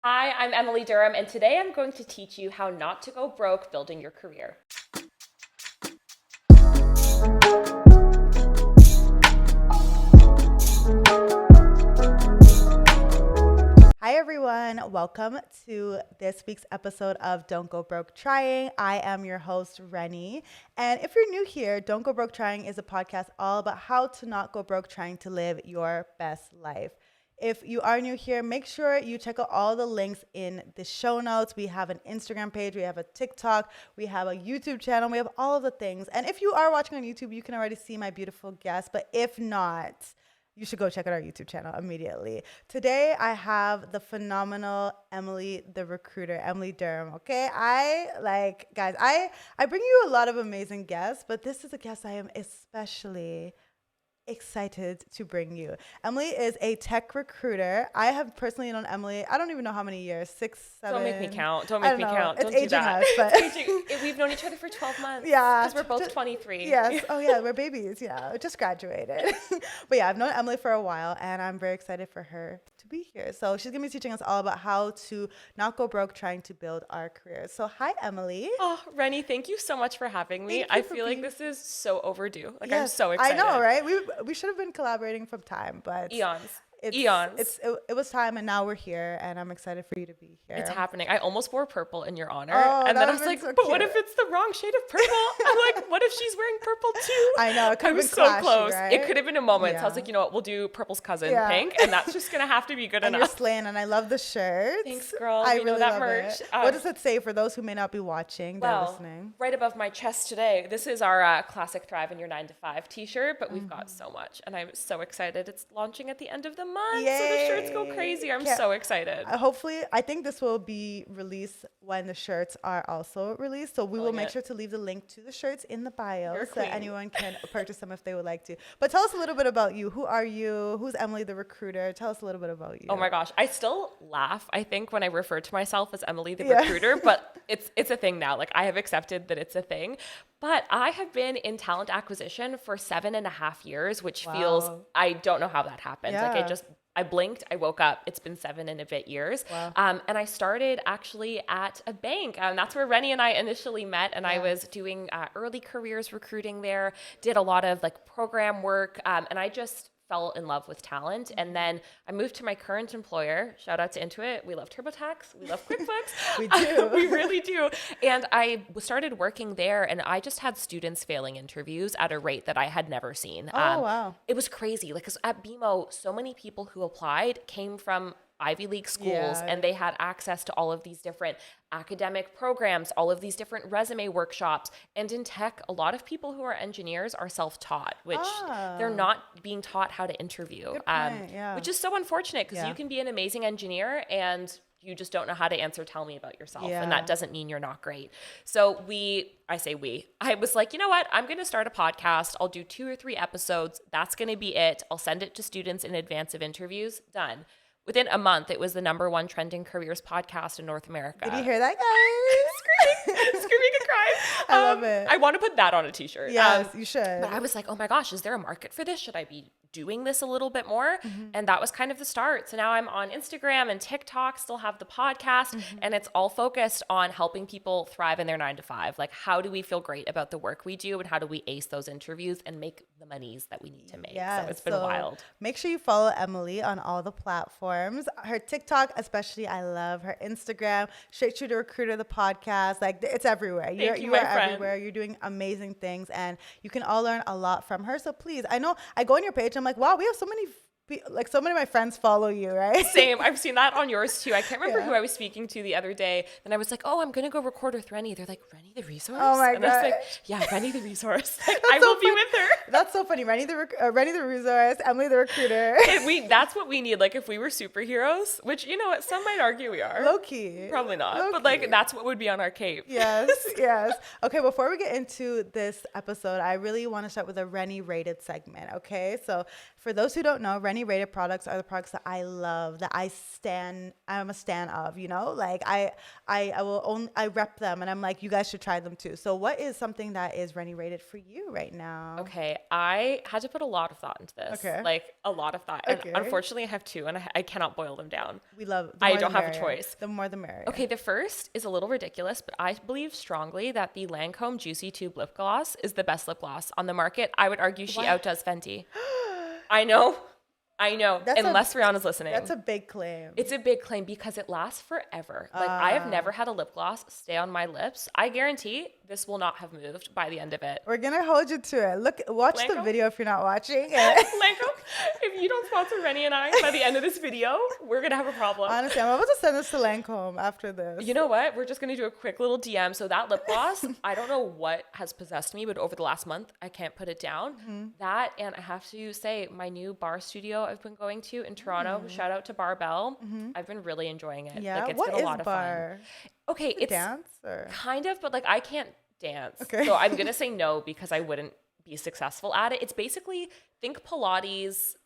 Hi, I'm Emily Durham, and today I'm going to teach you how not to go broke building your career. Hi everyone, welcome to this week's episode of Don't Go Broke Trying. I am your host, Rennie. And if you're new here, Don't Go Broke Trying is a podcast all about how to not go broke trying to live your best life. If you are new here, make sure you check out all the links in the show notes. We have an Instagram page, we have a TikTok, we have a YouTube channel, we have all of the things. And if you are watching on YouTube, you can already see my beautiful guest. But if not, you should go check out our YouTube channel immediately. Today, I have the phenomenal Emily, the recruiter, Emily Durham, okay? Guys, I bring you a lot of amazing guests, but this is a guest I am especially excited to bring you. Emily is a tech recruiter. I have personally known Emily, I don't even know how many years, 6, 7. Don't make me count. Don't make me count. It's Don't do aging that. us, but We've known each other for 12 months. Yeah. Because we're both 23. Yes. Oh, yeah. We're babies. Yeah. Just graduated. But yeah, I've known Emily for a while, and I'm very excited for her to be here. So she's going to be teaching us all about how to not go broke trying to build our careers. So hi, Emily. Oh, Rennie, thank you so much for having me. I feel like this is so overdue. Like, yes, I'm so excited. I know, right? We should have been collaborating from time, but Eons. It was time, and now we're here, and I'm excited for you to be here. It's happening. I almost wore purple in your honor. And then I was like, so but what if it's the wrong shade of purple? I'm like, what if she's wearing purple too? I know. It could have been so clashy, close. right? It could have been a moment. Yeah. So I was like, you know what? We'll do purple's cousin, pink. And that's just going to have to be good and enough. You're slaying, and I love the shirts. Thanks, girl. I really really know that love merch. it. What does it say for those who may not be watching, they're listening? Right above my chest today, this is our classic Thrive in Your 9 to 5 t-shirt, but we've got so much, and I'm so excited. It's launching at the end of the month, Yay. so the shirts go crazy. I'm so excited. Hopefully, I think this will be released when the shirts are also released, so we will make sure to leave the link to the shirts in the bio so anyone can purchase them if they would like to. But tell us a little bit about you. Who are you? Who's Emily the recruiter? Tell us a little bit about you. Oh my gosh, I still laugh, I think, when I refer to myself as Emily the recruiter, but it's a thing now. Like, I have accepted that it's a thing. But I have been in talent acquisition for 7.5 years, which feels, I don't know how that happened. Yeah. Like, I blinked, I woke up, it's been 7 and a bit years. Wow. And I started actually at a bank. That's where Rennie and I initially met. And I was doing early careers recruiting there, did a lot of like program work. And I just fell in love with talent. And then I moved to my current employer. Shout out to Intuit. We love TurboTax. We love QuickBooks. We do. We really do. And I started working there, and I just had students failing interviews at a rate that I had never seen. Wow. It was crazy. Like, 'cause at BMO, so many people who applied came from Ivy League schools, and they had access to all of these different academic programs, all of these different resume workshops. And in tech, a lot of people who are engineers are self-taught, which they're not being taught how to interview, which is so unfortunate, because you can be an amazing engineer and you just don't know how to answer, tell me about yourself. And that doesn't mean you're not great. So I was like, you know what? I'm going to start a podcast. I'll do 2 or 3 episodes. That's going to be it. I'll send it to students in advance of interviews. Done. Within a month, it was the #1 trending careers podcast in North America. Did you hear that, guys? Screaming and crying. I love it. I want to put that on a t-shirt. Yes, you should. But I was like, oh my gosh, is there a market for this? Should I be doing this a little bit more? And that was kind of the start. So now I'm on Instagram and TikTok, still have the podcast, and it's all focused on helping people thrive in their 9 to 5. Like, how do we feel great about the work we do, and how do we ace those interviews and make the monies that we need to make? So it's been wild. Make sure you follow Emily on all the platforms. Her TikTok, especially, I love her Instagram, Straight Shooter Recruiter, the podcast. Like, it's everywhere. You are everywhere. You're doing amazing things, and you can all learn a lot from her. So please, I know I go on your page, I'm like, wow, we have so many so many of my friends follow you, right? Same. I've seen that on yours too. I can't remember who I was speaking to the other day. And I was like, oh, I'm going to go record with Rennie. They're like, Rennie the resource? Oh my God. And I was like, yeah, Rennie the resource. Like, I will be with her. That's so funny. Rennie the resource, Emily the recruiter. That's what we need. Like, if we were superheroes, which, you know what, some might argue we are. Low key. Probably not. But like, that's what would be on our cape. Yes, yes. Okay, before we get into this episode, I really want to start with a Rennie rated segment, okay? So for those who don't know, Rennie rated products are the products that I love, that I'm a stan of, you know, like I rep them and I'm like, you guys should try them too. So what is something that is Rennie rated for you right now? Okay, I had to put a lot of thought into this. Okay. Like a lot of thought. Okay. And unfortunately I have two and I cannot boil them down. We love, I don't have a choice. The more the merrier. Okay, the first is a little ridiculous, but I believe strongly that the Lancome Juicy Tube lip gloss is the best lip gloss on the market. I would argue she outdoes Fenty. I know. Unless Rihanna's listening. That's a big claim. It's a big claim because it lasts forever. Like I have never had a lip gloss stay on my lips. I guarantee this will not have moved by the end of it. We're gonna hold you to it. Watch Lancome? the video if you're not watching. Lancome, if you don't sponsor Rennie and I by the end of this video, we're gonna have a problem. Honestly, I'm about to send this to Lancome after this. You know what? We're just gonna do a quick little DM. So that lip gloss, I don't know what has possessed me, but over the last month, I can't put it down. Mm-hmm. That, and I have to say, my new bar studio I've been going to in Toronto. Shout out to Barbell. Mm-hmm. I've been really enjoying it. Yeah, like it's what been a is lot of bar? fun. Okay, it's dance or kind of, but like I can't dance. Okay. So I'm gonna say no because I wouldn't be successful at it. It's basically think Pilates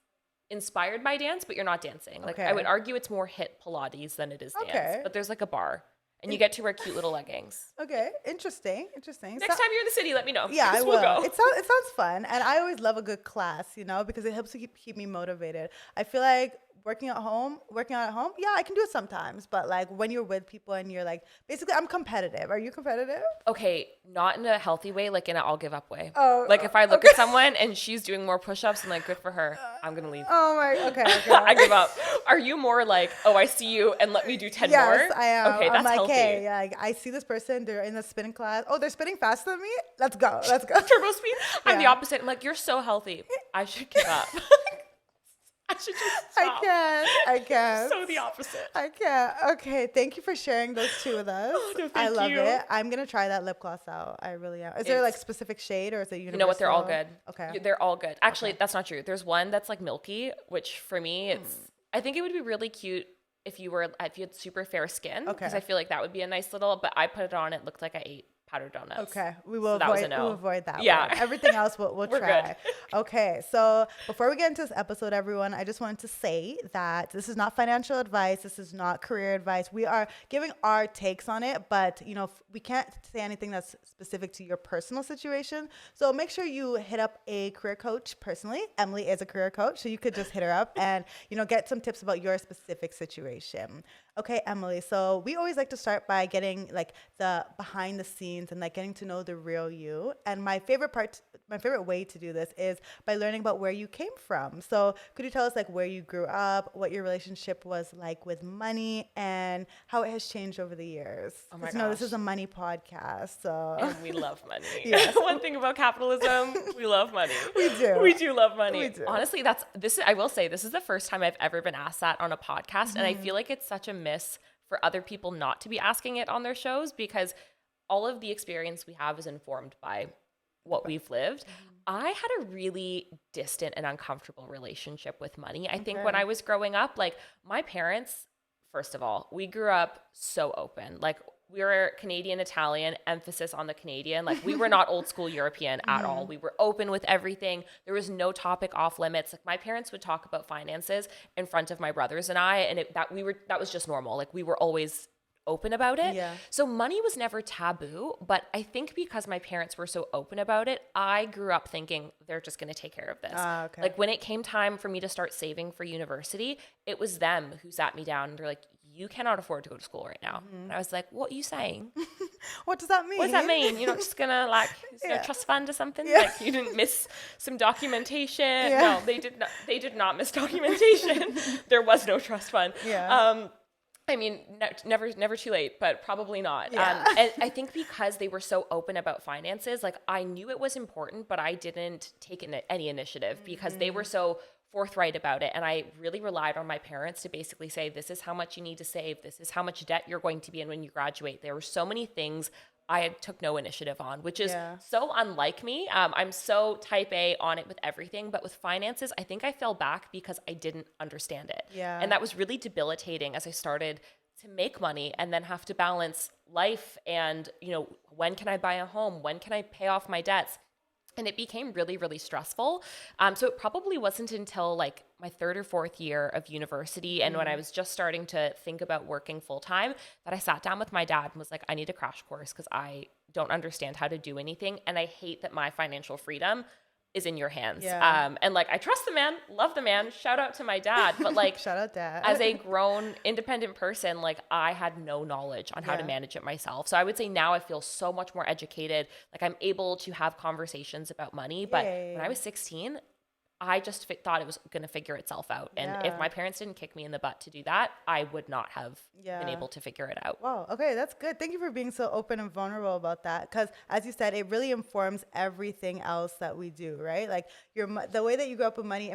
inspired by dance, but you're not dancing. Like I would argue it's more hit Pilates than it is dance. Okay. But there's like a bar. And you get to wear cute little leggings. Okay, interesting. Next time you're in the city, let me know. Yeah, I will. We'll go. It sounds fun, and I always love a good class, you know, because it helps to keep me motivated. I feel like working out at home, yeah, I can do it sometimes, but like when you're with people and you're like, basically, I'm competitive. Are you competitive? Okay, not in a healthy way, like in an I'll give up way. Oh, like if I look at someone and she's doing more push-ups and like good for her, I'm gonna leave. Oh my, okay. I give up. Are you more like, oh, I see you and let me do 10 more? Yes, I am. Okay, that's I'm like, healthy. hey, like, I see this person, they're in the spinning class. Oh, they're spinning faster than me? Let's go. Turbo speed? I'm the Yeah. opposite. I'm like, you're so healthy. I should give up. I should just stop. I can't. So the opposite. I can't. Okay, thank you for sharing those two with us. Oh, no, I thank love you. it. I'm gonna try that lip gloss out. I really am. Is there like specific shade or is it universal? You know what? They're all good. Okay. They're all good. Actually, that's not true. There's one that's like milky, which for me, I think it would be really cute if you had super fair skin. Okay. Because I feel like that would be a nice little, but I put it on, it looked like I ate powdered donuts. Okay, we will So we'll avoid that. Yeah. one. Everything else we'll We're try. good. Okay, so before we get into this episode, everyone, I just wanted to say that this is not financial advice. This is not career advice. We are giving our takes on it, but you know, we can't say anything that's specific to your personal situation. So make sure you hit up a career coach personally. Emily is a career coach, so you could just hit her up and, you know, get some tips about your specific situation. Okay, Emily. So we always like to start by getting like the behind the scenes and like getting to know the real you. And my favorite way to do this is by learning about where you came from. So could you tell us like where you grew up, what your relationship was like with money, and how it has changed over the years? Oh my gosh. No, this is a money podcast, so And we love money. Yes. One thing about capitalism, we love money. We do. We do love money. We do. Honestly, I will say this is the first time I've ever been asked that on a podcast. And I feel like it's such a miss for other people not to be asking it on their shows because all of the experience we have is informed by what we've lived. I had a really distant and uncomfortable relationship with money. I think when I was growing up, like my parents, first of all, we grew up so open. Like we were Canadian, Italian, emphasis on the Canadian. Like we were not old school European at all. We were open with everything. There was no topic off limits. Like my parents would talk about finances in front of my brothers and I, and that was just normal. Like we were always open about it. Yeah. So money was never taboo, but I think because my parents were so open about it, I grew up thinking they're just going to take care of this. Okay. Like when it came time for me to start saving for university, it was them who sat me down and they're like, you cannot afford to go to school right now. And I was like, what are you saying? What does that mean? What does that mean? You're not just gonna trust fund or something? Yeah. Like you didn't miss some documentation? Yeah. No, they did not miss documentation. There was no trust fund. Yeah. I mean, never too late, but probably not. Yeah. And I think because they were so open about finances, like I knew it was important, but I didn't take any initiative because they were so forthright about it. And I really relied on my parents to basically say, this is how much you need to save. This is how much debt you're going to be in when you graduate. There were so many things I took no initiative on, which is so unlike me. I'm so type A on it with everything, but with finances, I think I fell back because I didn't understand it. Yeah. And that was really debilitating as I started to make money and then have to balance life and, you know, when can I buy a home? When can I pay off my debts? And it became really, really stressful. So it probably wasn't until like my third or fourth year of university and when I was just starting to think about working full time that I sat down with my dad and was like, I need a crash course because I don't understand how to do anything. And I hate that my financial freedom is in your hands. And like, I trust the man, love the man, shout out to my dad. But like, shout out dad. As a grown independent person, like I had no knowledge on how to manage it myself. So I would say now I feel so much more educated. Like I'm able to have conversations about money. But when I was 16, I just thought it was going to figure itself out. And if my parents didn't kick me in the butt to do that, I would not have been able to figure it out. Wow. Okay. That's good. Thank you for being so open and vulnerable about that. Because as you said, it really informs everything else that we do, right? Like the way that you grow up with money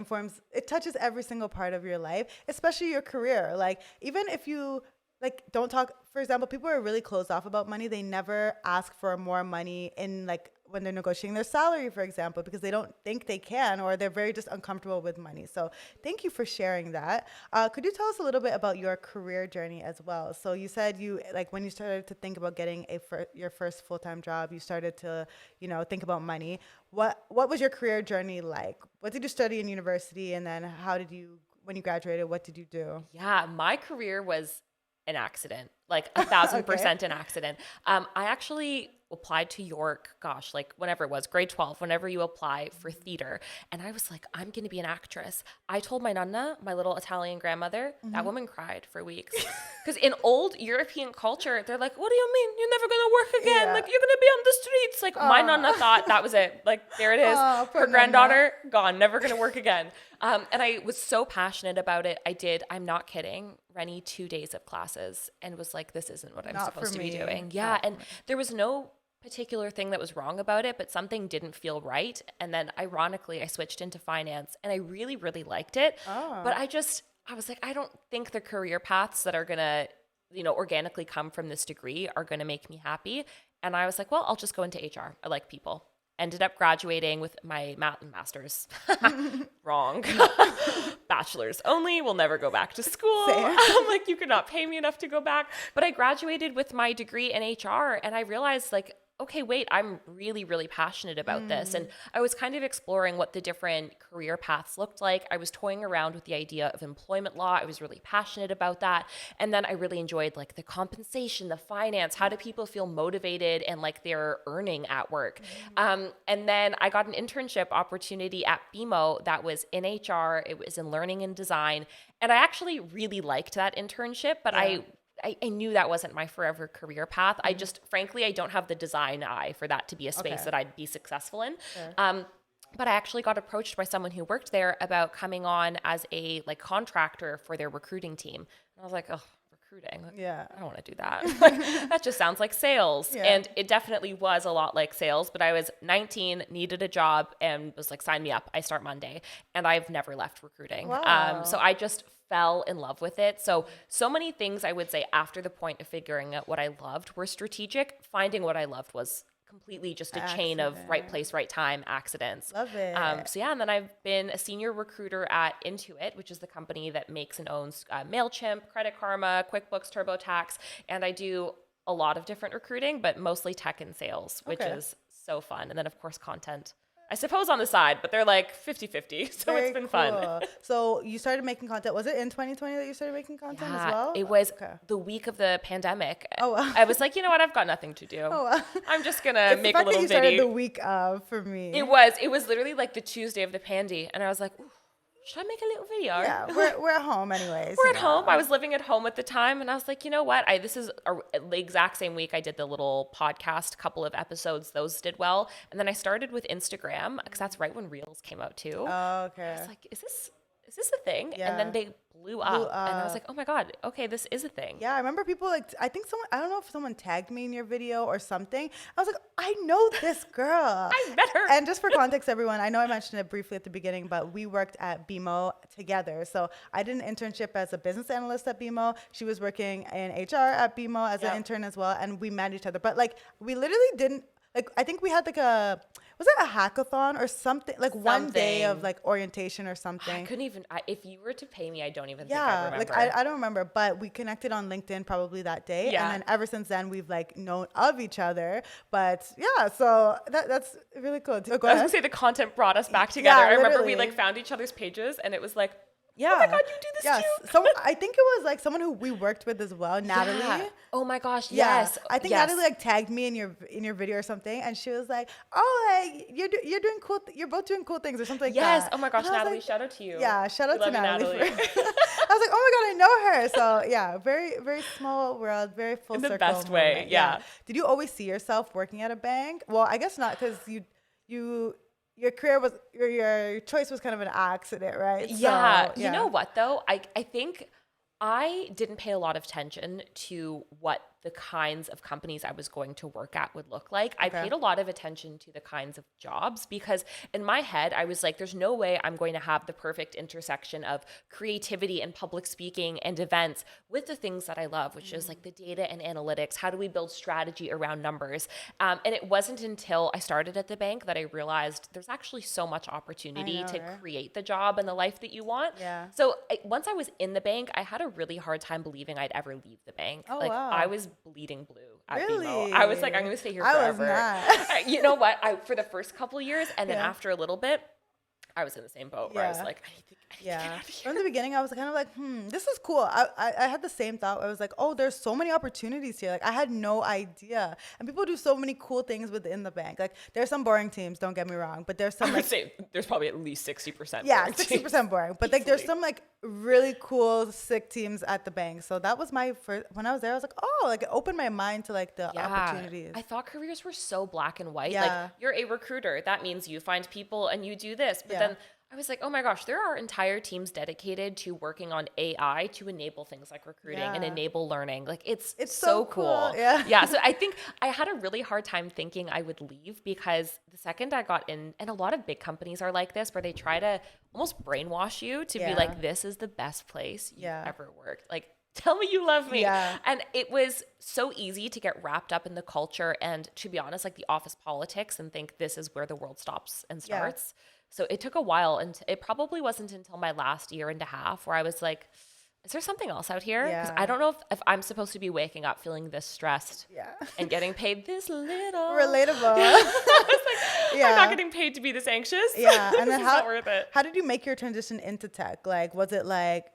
it touches every single part of your life, especially your career. Like even if you like don't talk, for example, people are really closed off about money. They never ask for more money in like when they're negotiating their salary, for example, because they don't think they can, or they're very just uncomfortable with money. So thank you for sharing that. Could you tell us a little bit about your career journey as well? So you said when you started to think about getting your first full-time job, you started to, think about money. What was your career journey like? What did you study in university? And then when you graduated, what did you do? Yeah, my career was an accident, like 1,000% an accident. I actually applied to York, like whenever it was, grade 12, whenever you apply for theater. And I was like, I'm going to be an actress. I told my nonna, my little Italian grandmother, that woman cried for weeks. Because in old European culture, they're like, what do you mean? You're never going to work again. Like you're going to be on the streets. Like my nonna thought that was it. Like there it is. Her granddaughter, gone, never going to work again. And I was so passionate about it. I'm not kidding, Rennie, 2 days of classes and was like, this isn't what I'm supposed to be doing. Yeah. And there was no particular thing that was wrong about it, but something didn't feel right. And then ironically, I switched into finance and I really, really liked it. But I was like, I don't think the career paths that are going to, organically come from this degree are going to make me happy. And I was like, well, I'll just go into HR. I like people. Ended up graduating with my master's. Wrong. Bachelor's only. Will never go back to school. I'm like, you could not pay me enough to go back. But I graduated with my degree in HR and I realized like, okay, wait, I'm really, really passionate about this. And I was kind of exploring what the different career paths looked like. I was toying around with the idea of employment law. I was really passionate about that. And then I really enjoyed like the compensation, the finance, how do people feel motivated and like they're earning at work. And then I got an internship opportunity at BMO that was in HR. It was in learning and design. And I actually really liked that internship, but I knew that wasn't my forever career path. I just, frankly, I don't have the design eye for that to be a space that I'd be successful in. But I actually got approached by someone who worked there about coming on as a like contractor for their recruiting team. And I was like, oh, recruiting. I don't want to do that. That just sounds like sales. And it definitely was a lot like sales, but I was 19, needed a job and was like, sign me up. I start Monday. And I've never left recruiting. So I just fell in love with it. So many things I would say after the point of figuring out what I loved were strategic. Finding what I loved was completely just a chain of right place, right time accidents. Love it. And then I've been a senior recruiter at Intuit, which is the company that makes and owns MailChimp, Credit Karma, QuickBooks, TurboTax. And I do a lot of different recruiting, but mostly tech and sales, which is so fun. And then of course, content. I suppose on the side, but they're like 50-50. So Very it's been fun. So you started making content. Was it in 2020 that you started making content as well? It was the week of the pandemic. Oh, wow. I was like, you know what? I've got nothing to do. Oh, wow. I'm just going to make a little video. You started the week of for me. It was literally like the Tuesday of the pandy. And I was like, ooh, should I make a little video? Yeah, we're at home anyways. We're at home. I was living at home at the time. And I was like, you know what? This is the exact same week I did the little podcast, couple of episodes. Those did well. And then I started with Instagram because that's right when Reels came out too. Oh, okay. I was like, is this a thing? Yeah. And then they blew up. And I was like, oh my God, okay, this is a thing. Yeah, I remember people I don't know if someone tagged me in your video or something. I was like, I know this girl. I met her. And just for context, everyone, I know I mentioned it briefly at the beginning, but we worked at BMO together. So I did an internship as a business analyst at BMO. She was working in HR at BMO as an intern as well. And we met each other. But like, we literally didn't, like, I think we had like was it a hackathon or something? Like one day of like orientation or something. I couldn't even, if you were to pay me, I don't even think I remember. Like I don't remember, but we connected on LinkedIn probably that day. Yeah. And then ever since then, we've like known of each other. But yeah, so that's really cool. I was gonna say the content brought us back together. Yeah, I remember we like found each other's pages and it was like, yeah. Oh my God, you do this too? I think it was like someone who we worked with as well, Natalie. Yeah. Oh my gosh, yes. I think Natalie like tagged me in your video or something, and she was like, "Oh, like you're doing cool. You're both doing cool things or something like that." Yes. Oh my gosh, Natalie, shout out to you. Yeah, shout out to Natalie. I was like, I "Oh my God, I know her." So yeah, very very small world, very full circle. In the best way. Yeah. Did you always see yourself working at a bank? Well, I guess not, because your career was your choice was kind of an accident, right? Yeah. So, you know what though? I think I didn't pay a lot of attention to what the kinds of companies I was going to work at would look like. I paid a lot of attention to the kinds of jobs because in my head, I was like, there's no way I'm going to have the perfect intersection of creativity and public speaking and events with the things that I love, which is like the data and analytics. How do we build strategy around numbers? And it wasn't until I started at the bank that I realized there's actually so much opportunity to create the job and the life that you want. Yeah. So once I was in the bank, I had a really hard time believing I'd ever leave the bank. Oh, like wow. I was bleeding blue at Really? BMO. I was like, I'm going to stay here forever. I was not. You know what? For the first couple of years, and then after a little bit, I was in the same boat where I was like, I need to get out of here. From the beginning, I was kind of like, this is cool. I had the same thought. I was like, oh, there's so many opportunities here. Like, I had no idea. And people do so many cool things within the bank. Like, there's some boring teams, don't get me wrong, but there's some, I would say there's probably at least 60%. Yeah, 60% boring. But like, there's some like really cool, sick teams at the bank. So that was my first, when I was there, I was like, oh, like it opened my mind to like the opportunities. I thought careers were so black and white. Yeah. Like, you're a recruiter. That means you find people and you do this. But then I was like, oh my gosh, there are entire teams dedicated to working on AI to enable things like recruiting and enable learning. Like it's so cool. Yeah. So I think I had a really hard time thinking I would leave because the second I got in, and a lot of big companies are like this, where they try to almost brainwash you to be like, this is the best place you've ever worked. Like, tell me you love me. Yeah. And it was so easy to get wrapped up in the culture and, to be honest, like the office politics and think this is where the world stops and starts. So it took a while, and it probably wasn't until my last year and a half where I was like, is there something else out here? Because I don't know if I'm supposed to be waking up feeling this stressed and getting paid this little. Relatable. I was like, I'm not getting paid to be this anxious. Yeah. And then not worth it. How did you make your transition into tech? Like, was it like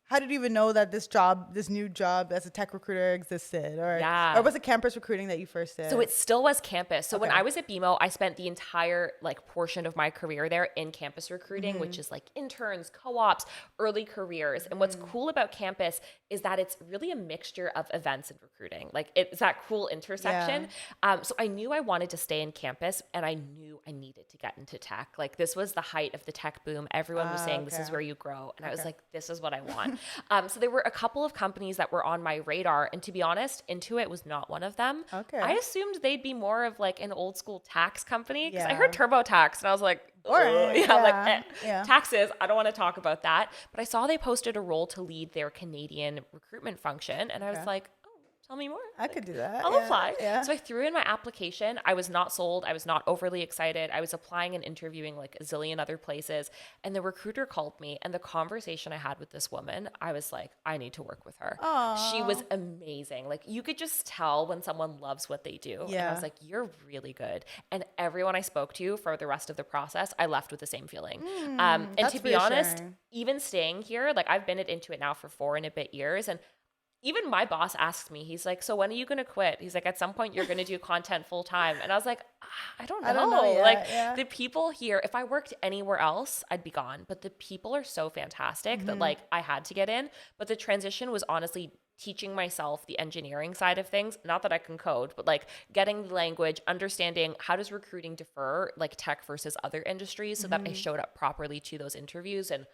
how did you even know that this new job as a tech recruiter existed? Or was it campus recruiting that you first did? So it still was campus. So when I was at BMO, I spent the entire like portion of my career there in campus recruiting, which is like interns, co-ops, early careers. And what's cool about campus is that it's really a mixture of events and recruiting. Like it's that cool intersection. So I knew I wanted to stay in campus, and I knew I needed to get into tech. Like this was the height of the tech boom. Everyone was saying this is where you grow. And I was like, this is what I want. So there were a couple of companies that were on my radar, and to be honest, Intuit was not one of them. Okay. I assumed they'd be more of like an old school tax company because I heard TurboTax and I was like, taxes, I don't want to talk about that. But I saw they posted a role to lead their Canadian recruitment function, and I was like, tell me more. I could do that. I'll apply. Yeah. So I threw in my application. I was not sold. I was not overly excited. I was applying and interviewing like a zillion other places. And the recruiter called me, and the conversation I had with this woman, I was like, I need to work with her. Aww. She was amazing. Like you could just tell when someone loves what they do. Yeah. And I was like, you're really good. And everyone I spoke to for the rest of the process, I left with the same feeling. And to be honest, even staying here, like I've been at Intuit now for 4 and a bit years, and even my boss asked me, he's like, so when are you going to quit? He's like, at some point you're going to do content full time. And I was like, I don't know. The people here, if I worked anywhere else, I'd be gone. But the people are so fantastic that like I had to get in. But the transition was honestly teaching myself the engineering side of things. Not that I can code, but like getting the language, understanding how does recruiting differ like tech versus other industries so that I showed up properly to those interviews. And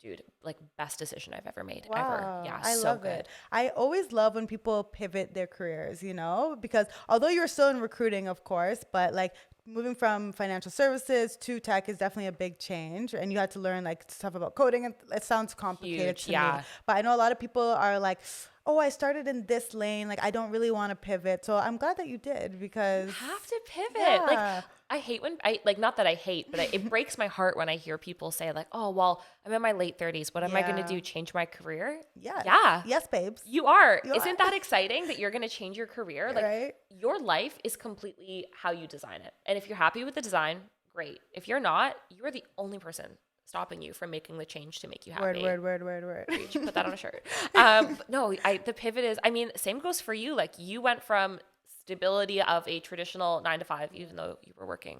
dude, like best decision I've ever made, ever. Yeah, I so love good. it. I always love when people pivot their careers, you know, because although you're still in recruiting, of course, but like moving from financial services to tech is definitely a big change. And you had to learn like stuff about coding, and it sounds complicated to me. But I know a lot of people are like, oh, I started in this lane. Like, I don't really want to pivot. So I'm glad that you did because You have to pivot. Yeah. Like, I hate when not that I hate, but it breaks my heart when I hear people say like, oh, well, I'm in my late 30s. What am I going to do? Change my career? Yes. Yeah. Yes, babes. You are. Isn't that exciting that you're going to change your career? Like, right? Your life is completely how you design it. And if you're happy with the design, great. If you're not, you are the only person stopping you from making the change to make you happy. Word. You should put that on a shirt. But no, the pivot is, I mean, same goes for you. Like, you went from stability of a traditional 9 to 5, even though you were working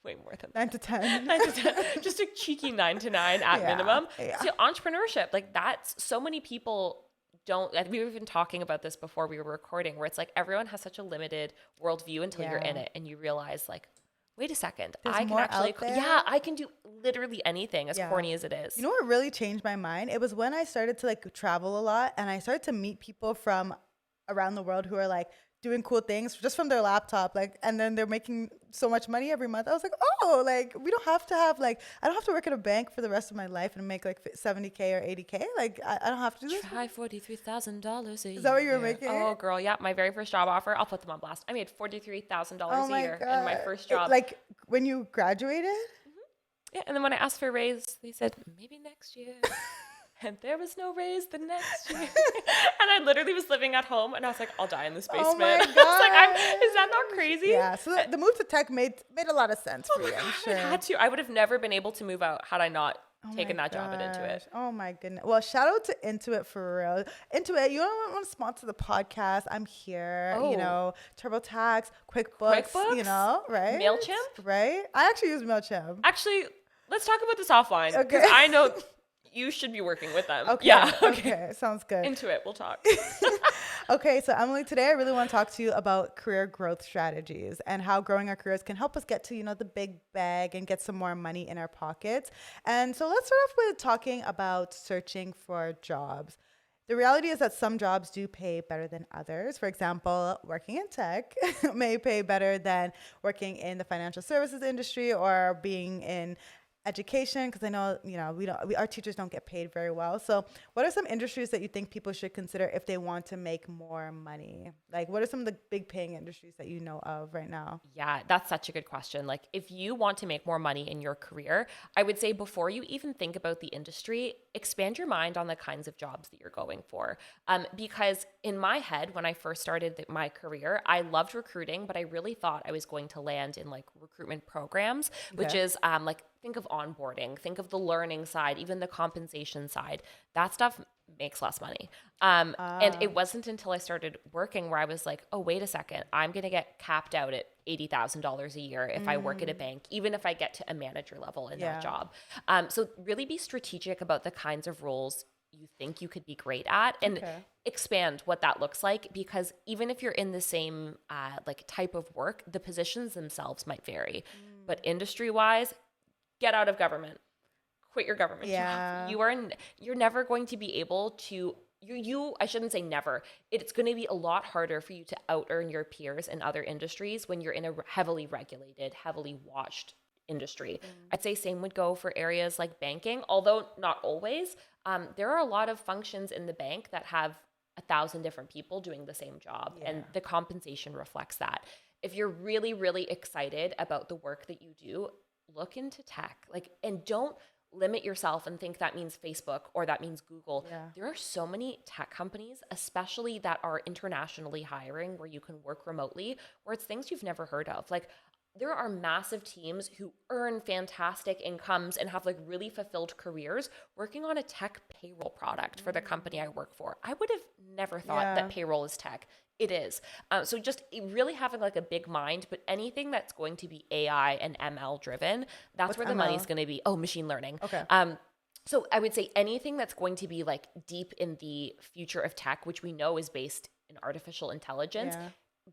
way more than 9 to 10. 9 to 10, just a cheeky 9 to 9 at minimum. Yeah. So entrepreneurship, like, that's so many people don't, like, we were even talking about this before we were recording, where it's like everyone has such a limited worldview until you're in it and you realize like, wait a second, There's I can actually, I can do literally anything, as corny as it is. You know what really changed my mind? It was when I started to like travel a lot and I started to meet people from around the world who are like doing cool things just from their laptop, like, and then they're making so much money every month. I was like, oh, like, we don't have to have like, I don't have to work at a bank for the rest of my life and make like 70K or 80K. Like, I don't have to do this. Try $43,000 a year. Is that what you were making? Oh, girl, yeah. My very first job offer, I'll put them on blast. I made $43,000 a year in my first job. Like, when you graduated? Yeah, and then when I asked for a raise, they said, maybe next year. And there was no raise the next year. And I literally was living at home and I was like, I'll die in this basement. Oh my God. I was like, is that not crazy? Yeah, so the move to tech made a lot of sense for you, I'm sure. I had to. I would have never been able to move out had I not taken that job at Intuit. Oh my goodness. Well, shout out to Intuit for real. Intuit, you don't want to sponsor the podcast? I'm here. You know, TurboTax, QuickBooks, you know, right? MailChimp? Right? I actually use MailChimp. Actually, let's talk about this offline. Okay. Because I know you should be working with them. Okay. Yeah. Okay. Sounds good. Intuit, we'll talk. Okay. So Emily, today I really want to talk to you about career growth strategies and how growing our careers can help us get to, you know, the big bag and get some more money in our pockets. And so let's start off with talking about searching for jobs. The reality is that some jobs do pay better than others. For example, working in tech may pay better than working in the financial services industry or being in education, because I know, you know, our teachers don't get paid very well. So what are some industries that you think people should consider if they want to make more money? Like, what are some of the big paying industries that you know of right now? Yeah, that's such a good question. Like, if you want to make more money in your career, I would say before you even think about the industry, expand your mind on the kinds of jobs that you're going for. Because in my head, when I first started my career, I loved recruiting, but I really thought I was going to land in like recruitment programs, which is like, think of onboarding, think of the learning side, even the compensation side. That stuff makes less money. And it wasn't until I started working where I was like, oh, wait a second, I'm going to get capped out at $80,000 a year if I work at a bank, even if I get to a manager level in that job. So really be strategic about the kinds of roles you think you could be great at and expand what that looks like, because even if you're in the same like type of work, the positions themselves might vary. But industry wise, get out of government. Quit your government job. You're never going to be able to I shouldn't say never. It's going to be a lot harder for you to out earn your peers in other industries when you're in a heavily regulated, heavily watched industry. I'd say same would go for areas like banking, although not always. There are a lot of functions in the bank that have 1,000 different people doing the same job, and the compensation reflects that. If you're really, really excited about the work that you do, look into tech, and don't limit yourself and think that means Facebook or that means Google. There are so many tech companies, especially that are internationally hiring, where you can work remotely, where it's things you've never heard of. Like, there are massive teams who earn fantastic incomes and have really fulfilled careers working on a tech payroll product for the company I work for. I would have never thought that payroll is tech. It is. So just really having a big mind, but anything that's going to be AI and ML driven, that's where the money's going to be. Oh, machine learning. Okay. So I would say anything that's going to be deep in the future of tech, which we know is based in artificial intelligence,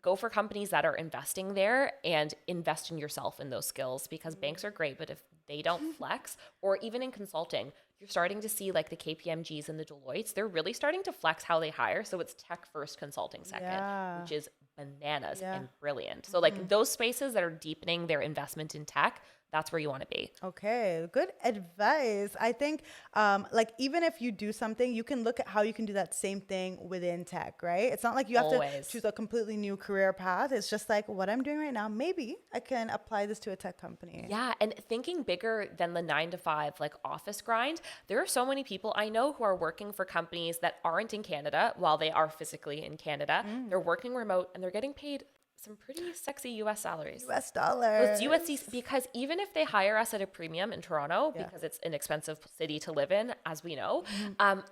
go for companies that are investing there and invest in yourself in those skills, because banks are great, but if they don't flex, or even in consulting, you're starting to see the KPMGs and the Deloittes, they're really starting to flex how they hire. So it's tech first, consulting second, which is bananas and brilliant. So those spaces that are deepening their investment in tech, that's where you want to be. Okay, good advice. I think like even if you do something, you can look at how you can do that same thing within tech, right? It's not like you have Always. to choose a completely new career path. It's just like what I'm doing right now, maybe I can apply this to a tech company. Yeah, and thinking bigger than the 9 to 5 like office grind, there are so many people I know who are working for companies that aren't in Canada while they are physically in Canada. They're working remote and they're getting paid some pretty sexy US salaries. US So dollars. it's USD because even if they hire us at a premium in Toronto, because it's an expensive city to live in, as we know,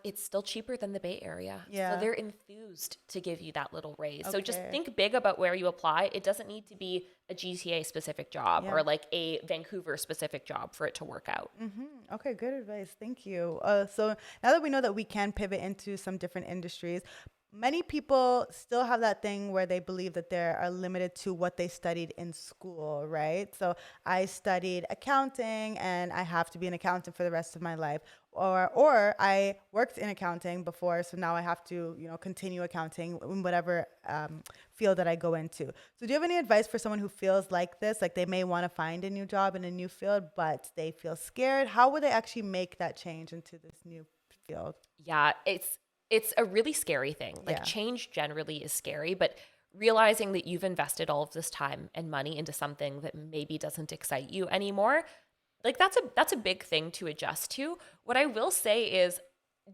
it's still cheaper than the Bay Area. Yeah. So they're enthused to give you that little raise. So just think big about where you apply. It doesn't need to be a GTA specific job or like a Vancouver specific job for it to work out. Okay, good advice. Thank you. So now that we know that we can pivot into some different industries, many people still have that thing where they believe that they are limited to what they studied in school, right? So I studied accounting and I have to be an accountant for the rest of my life. Or I worked in accounting before, so now I have to, continue accounting in whatever field that I go into. So do you have any advice for someone who feels like this? Like they may want to find a new job in a new field, but they feel scared. How would they actually make that change into this new field? Yeah, it's a really scary thing. Like change generally is scary, but realizing that you've invested all of this time and money into something that maybe doesn't excite you anymore, like that's a big thing to adjust to. What I will say is,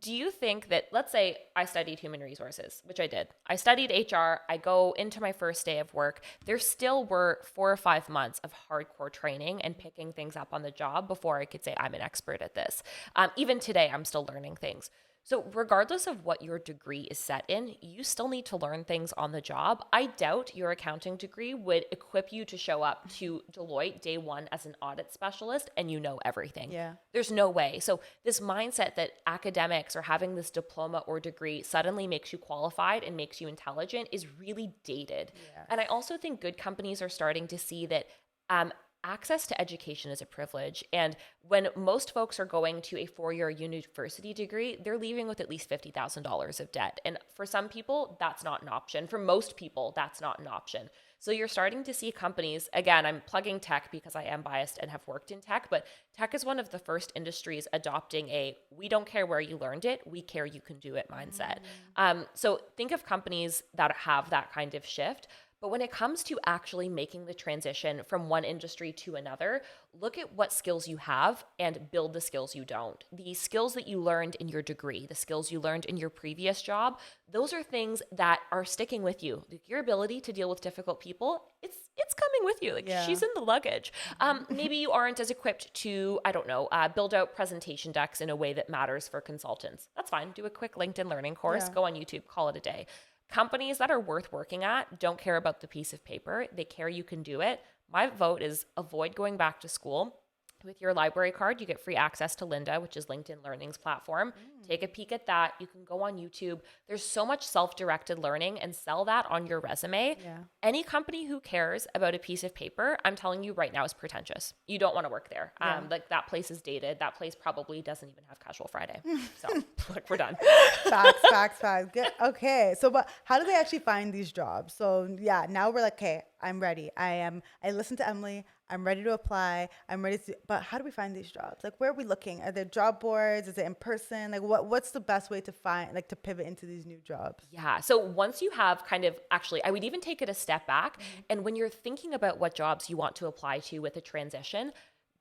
do you think that, let's say I studied human resources, which I did. I studied HR. I go into my first day of work. There still were 4 or 5 months of hardcore training and picking things up on the job before I could say I'm an expert at this. Even today, I'm still learning things. So regardless of what your degree is set in, you still need to learn things on the job. I doubt your accounting degree would equip you to show up to Deloitte day one as an audit specialist and you know everything. Yeah. There's no way. So this mindset that academics or having this diploma or degree suddenly makes you qualified and makes you intelligent is really dated. Yes. And I also think good companies are starting to see that access to education is a privilege. And when most folks are going to a 4-year university degree, they're leaving with at least $50,000 of debt. And for some people, that's not an option. For most people, that's not an option. So you're starting to see companies, again, I'm plugging tech because I am biased and have worked in tech, but tech is one of the first industries adopting a we don't care where you learned it, we care you can do it mindset. So think of companies that have that kind of shift. But when it comes to actually making the transition from one industry to another, look at what skills you have and build the skills you don't. The skills that you learned in your degree, the skills you learned in your previous job, those are things that are sticking with you. Like your ability to deal with difficult people, it's coming with you. Like she's in the luggage. Maybe you aren't as equipped to, I don't know, build out presentation decks in a way that matters for consultants. That's fine. Do a quick LinkedIn learning course, go on YouTube, call it a day. Companies that are worth working at don't care about the piece of paper. They care you can do it. My vote is avoid going back to school. With your library card, you get free access to Lynda, which is LinkedIn Learning's platform. Take a peek at that. You can go on YouTube. There's so much self-directed learning and sell that on your resume. Yeah. Any company who cares about a piece of paper, I'm telling you right now, is pretentious. You don't want to work there. Like that place is dated. That place probably doesn't even have Casual Friday. So like we're done. Facts. Good. Okay. So, but how do they actually find these jobs? So yeah, now we're like, okay, I'm ready. I listened to Emily. I'm ready to apply. I'm ready to, but how do we find these jobs? Like, where are we looking? Are there job boards? Is it in person? Like, what's the best way to find, like, to pivot into these new jobs? Yeah. So once you have actually, I would even take it a step back. And when you're thinking about what jobs you want to apply to with a transition,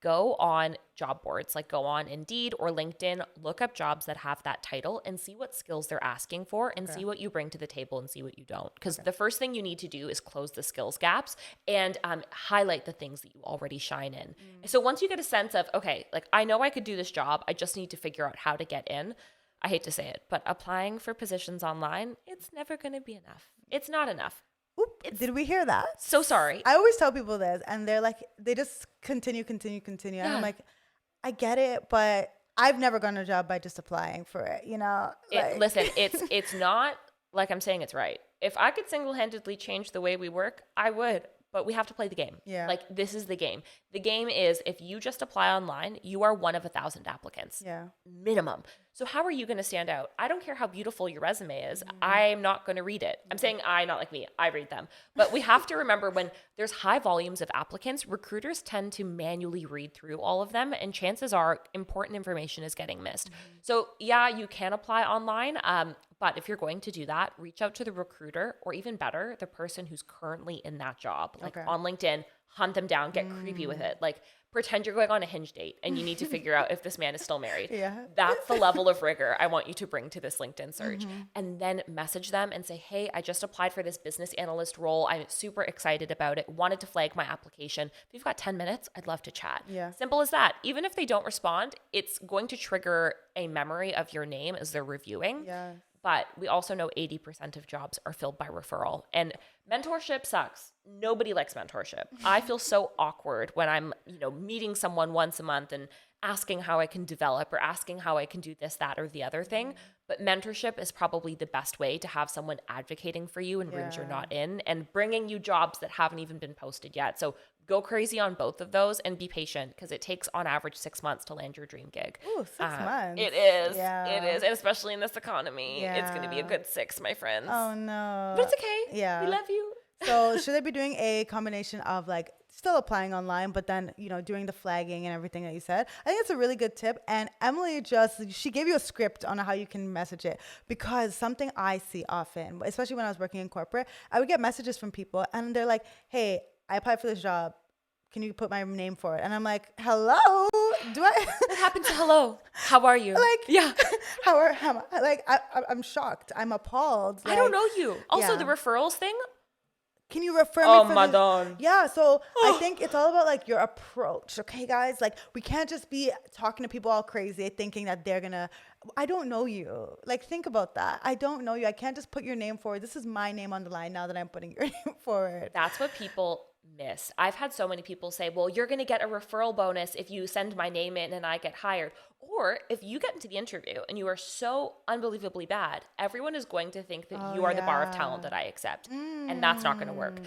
go on job boards, like go on Indeed or LinkedIn, look up jobs that have that title and see what skills they're asking for and see what you bring to the table and see what you don't. Because the first thing you need to do is close the skills gaps and highlight the things that you already shine in. So once you get a sense of, okay, like I know I could do this job, I just need to figure out how to get in. I hate to say it, but applying for positions online, it's never going to be enough. It's not enough. Oop, did we hear that? So sorry. I always tell people this and they're like, they just continue. Yeah. And I'm like, I get it, but I've never gotten a job by just applying for it, you know? Listen, it's not like I'm saying it's right. If I could single-handedly change the way we work, I would. but we have to play the game. Yeah. Like, this is the game. The game is, if you just apply online, you are one of 1,000 applicants. Yeah. Minimum. So how are you going to stand out? I don't care how beautiful your resume is. I'm not going to read it. I'm saying I, not like me. I read them. But we have to remember, when there's high volumes of applicants, recruiters tend to manually read through all of them, and chances are important information is getting missed. So yeah, you can apply online. But if you're going to do that, reach out to the recruiter, or even better, the person who's currently in that job. Like, on LinkedIn, hunt them down, get creepy with it. Like, pretend you're going on a Hinge date and you need to figure out if this man is still married. Yeah. That's the level of rigor I want you to bring to this LinkedIn search. And then message them and say, hey, I just applied for this business analyst role. I'm super excited about it. Wanted to flag my application. If you've got 10 minutes, I'd love to chat. Yeah. Simple as that. Even if they don't respond, it's going to trigger a memory of your name as they're reviewing. Yeah. But we also know 80% of jobs are filled by referral. And mentorship sucks. Nobody likes mentorship. I feel so awkward when I'm, meeting someone once a month and asking how I can develop, or asking how I can do this, that, or the other thing. But mentorship is probably the best way to have someone advocating for you in rooms you're not in, and bringing you jobs that haven't even been posted yet. So go crazy on both of those, and be patient, because it takes on average 6 months to land your dream gig. Ooh, 6 months. It is. Yeah. It is. And especially in this economy, it's going to be a Yeah. good 6, my friends. Oh no. But it's okay. Yeah. We love you. So should I be doing a combination of like still applying online, but then, doing the flagging and everything that you said? I think it's a really good tip. And Emily she gave you a script on how you can message it, because something I see often, especially when I was working in corporate, I would get messages from people and they're like, hey, I applied for this job. Can you put my name for it? And I'm like, hello? What happened to hello? How are you? Like, yeah. I'm shocked. I'm appalled. I don't know you. Also, Yeah. the referrals thing. Can you refer me Oh, for madame. this? Yeah, so I think it's all about like your approach, okay, guys? Like, we can't just be talking to people all crazy thinking that they're gonna, I don't know you. Like, think about that. I don't know you. I can't just put your name forward. This is my name on the line now that I'm putting your name forward. That's what people miss. I've had so many people say, well, you're going to get a referral bonus if you send my name in and I get hired. Or if you get into the interview and you are so unbelievably bad, everyone is going to think that you are the bar of talent that I accept. And that's not going to work.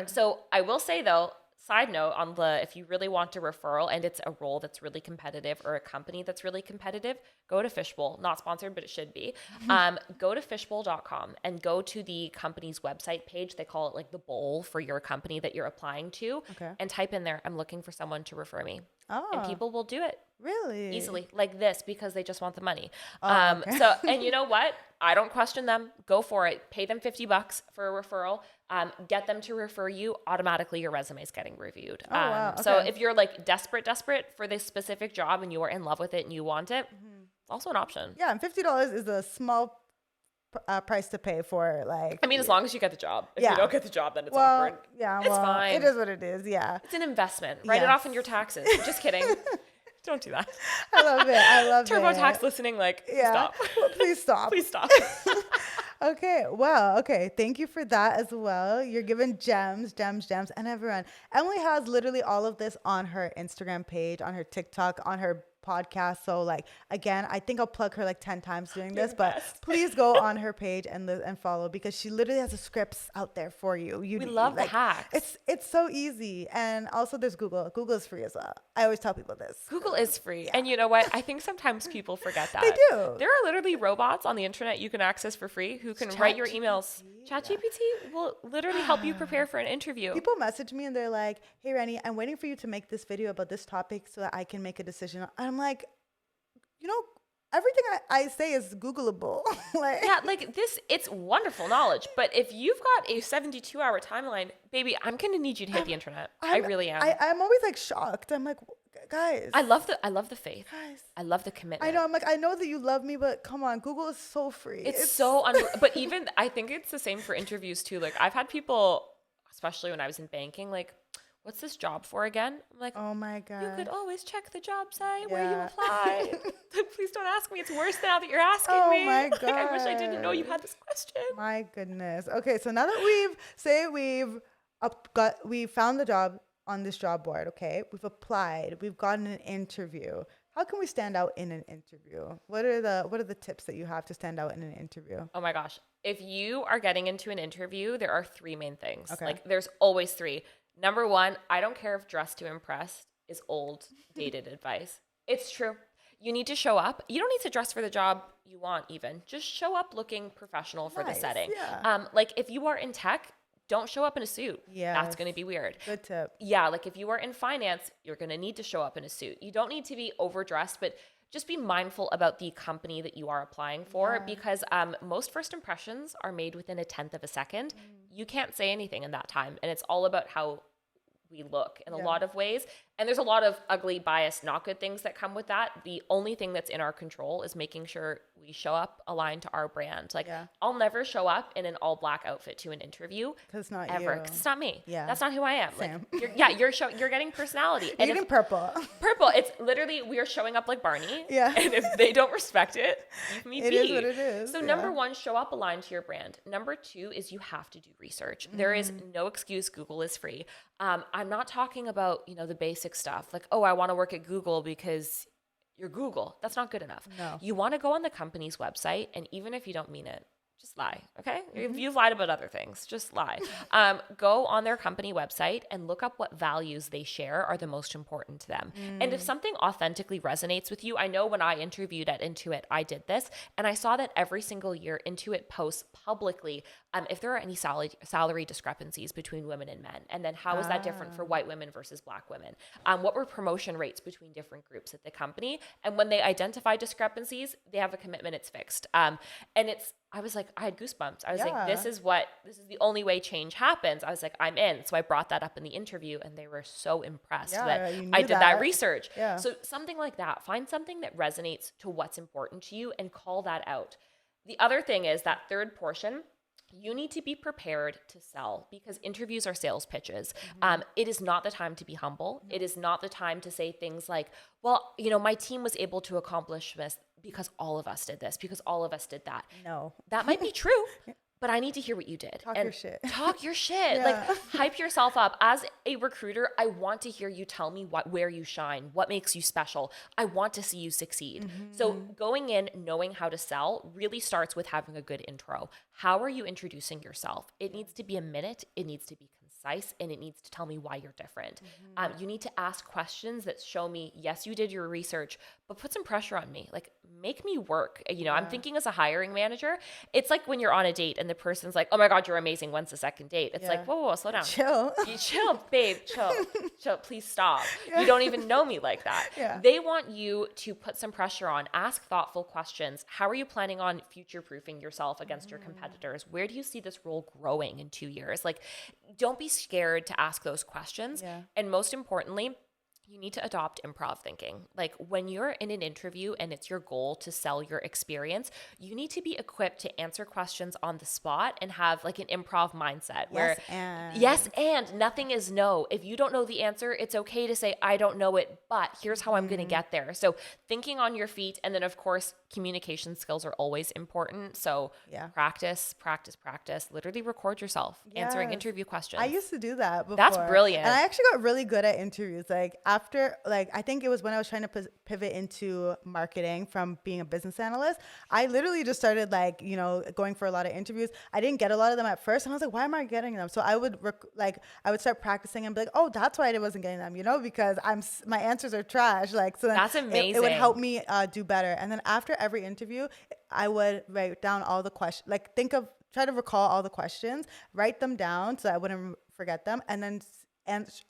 So I will say, though, side note on if you really want a referral and it's a role that's really competitive, or a company that's really competitive, go to Fishbowl. Not sponsored, but it should be. Go to fishbowl.com and go to the company's website page. They call it like the bowl for your company that you're applying to. Okay. And type in there, I'm looking for someone to refer me. Oh. And people will do it. Really? Easily, like this, because they just want the money. Okay. So, and you know what? I don't question them. Go for it. Pay them $50 for a referral. Get them to refer you. Automatically, your resume is getting reviewed. Wow. So Okay. if you're like desperate for this specific job and you are in love with it and you want it, it's also an option. Yeah, and $50 is a small price to pay for, like. I mean, as long as you get the job. If Yeah. you don't get the job, then it's awkward. Yeah, It's fine. It is what it is. Yeah. It's an investment. Write it Yes. off in your taxes. Just kidding. Don't do that. I love it. I love it. TurboTax listening, like, stop. Please stop. Please stop. Okay. Well, okay. Thank you for that as well. You're giving gems. And everyone, Emily has literally all of this on her Instagram page, on her TikTok, on her podcast. So like, again, I think I'll plug her like 10 times doing this, but please go on her page and follow, because she literally has the scripts out there for you. We love the hacks. It's so easy. And also there's Google. Google is free as well. I always tell people this. Google is free. And you know what? I think sometimes people forget that. They do. There are literally robots on the internet you can access for free who can write your emails. ChatGPT will literally help you prepare for an interview. People message me and they're like, hey, Rennie, I'm waiting for you to make this video about this topic so that I can make a decision. I'm like, everything I say is Googleable. It's wonderful knowledge. But if you've got a 72-hour timeline, baby, I'm going to need you to hit the internet. I really am. I'm always like shocked. I'm like, guys. I love the faith. Guys. I love the commitment. I know. I'm like, I know that you love me, but come on, Google is so free. It's so but even I think it's the same for interviews too. Like, I've had people, especially when I was in banking, like, what's this job for again? I'm like, oh my God. You could always check the job site where you applied. Please don't ask me. It's worse now that you're asking me. Oh my God. I wish I didn't know you had this question. My goodness. Okay, so now that we found the job on this job board, okay? We've applied. We've gotten an interview. How can we stand out in an interview? What are the tips that you have to stand out in an interview? Oh my gosh. If you are getting into an interview, there are 3 main things. Okay. Like, there's always 3. Number one, I don't care if dress to impress is old, dated advice. It's true. You need to show up. You don't need to dress for the job you want even. Just show up looking professional for the setting. Yeah. Like if you are in tech, don't show up in a suit. Yeah. That's going to be weird. Good tip. Yeah, like if you are in finance, you're going to need to show up in a suit. You don't need to be overdressed, but just be mindful about the company that you are applying for because most first impressions are made within a 10th of a second. You can't say anything in that time. And it's all about how we look in a lot of ways. And there's a lot of ugly, biased, not good things that come with that. The only thing that's in our control is making sure we show up aligned to our brand. Like I'll never show up in an all black outfit to an interview. Because it's not ever. you. Because it's not me. Yeah. That's not who I am. Same. Like you're getting personality. You're getting purple. Purple. It's literally, we are showing up like Barney. Yeah. And if they don't respect it, leave me It be. is what it is. So number one, show up aligned to your brand. Number two is you have to do research. There is no excuse. Google is free. I'm not talking about, the basic stuff like, oh, I want to work at Google because you're Google. That's not good enough. No. You want to go on the company's website, and even if you don't mean it, just lie, okay? If you've lied about other things, just lie. Go on their company website and look up what values they share are the most important to them. And if something authentically resonates with you, I know when I interviewed at Intuit, I did this, and I saw that every single year Intuit posts publicly if there are any salary discrepancies between women and men, and then how is that different for white women versus black women? What were promotion rates between different groups at the company? And when they identify discrepancies, they have a commitment, it's fixed. I was like, I had goosebumps. I was like, this is the only way change happens. I was like, I'm in. So I brought that up in the interview and they were so impressed that I did that research. Yeah. So something like that, find something that resonates to what's important to you and call that out. The other thing is that third portion, you need to be prepared to sell because interviews are sales pitches. It is not the time to be humble. It is not the time to say things like, well, my team was able to accomplish this because all of us did this, because all of us did that. No. That might be true, but I need to hear what you did. Talk your shit. Talk your shit. Like hype yourself up. As a recruiter, I want to hear you tell me where you shine, what makes you special. I want to see you succeed. So going in, knowing how to sell really starts with having a good intro. How are you introducing yourself? It needs to be a minute. It needs to be concise, and it needs to tell me why you're different. You need to ask questions that show me, yes, you did your research, but put some pressure on me. Like, make me work. I'm thinking as a hiring manager, it's like when you're on a date and the person's like, oh my God, you're amazing. When's the second date? It's like, whoa, slow down. Chill. Chill, babe, chill, please stop. You don't even know me like that. They want you to put some pressure on, ask thoughtful questions. How are you planning on future-proofing yourself against your competitors? Where do you see this role growing in 2 years? Like, don't be scared to ask those questions. And most importantly, you need to adopt improv thinking. Like when you're in an interview and it's your goal to sell your experience, you need to be equipped to answer questions on the spot and have like an improv mindset where yes and nothing is no. If you don't know the answer, it's okay to say, I don't know it, but here's how I'm going to get there. So thinking on your feet. And then of course, communication skills are always important. So practice, literally record yourself answering interview questions. I used to do that before. That's brilliant. And I actually got really good at interviews. Like after, I think it was when I was trying to pivot into marketing from being a business analyst, I literally just started going for a lot of interviews. I didn't get a lot of them at first. And I was like, why am I getting them? So I would I would start practicing and be like, oh, that's why I wasn't getting them, because my answers are trash. So then that's amazing. It would help me do better. And then after every interview, I would write down all the questions, try to recall all the questions, write them down so I wouldn't forget them, and then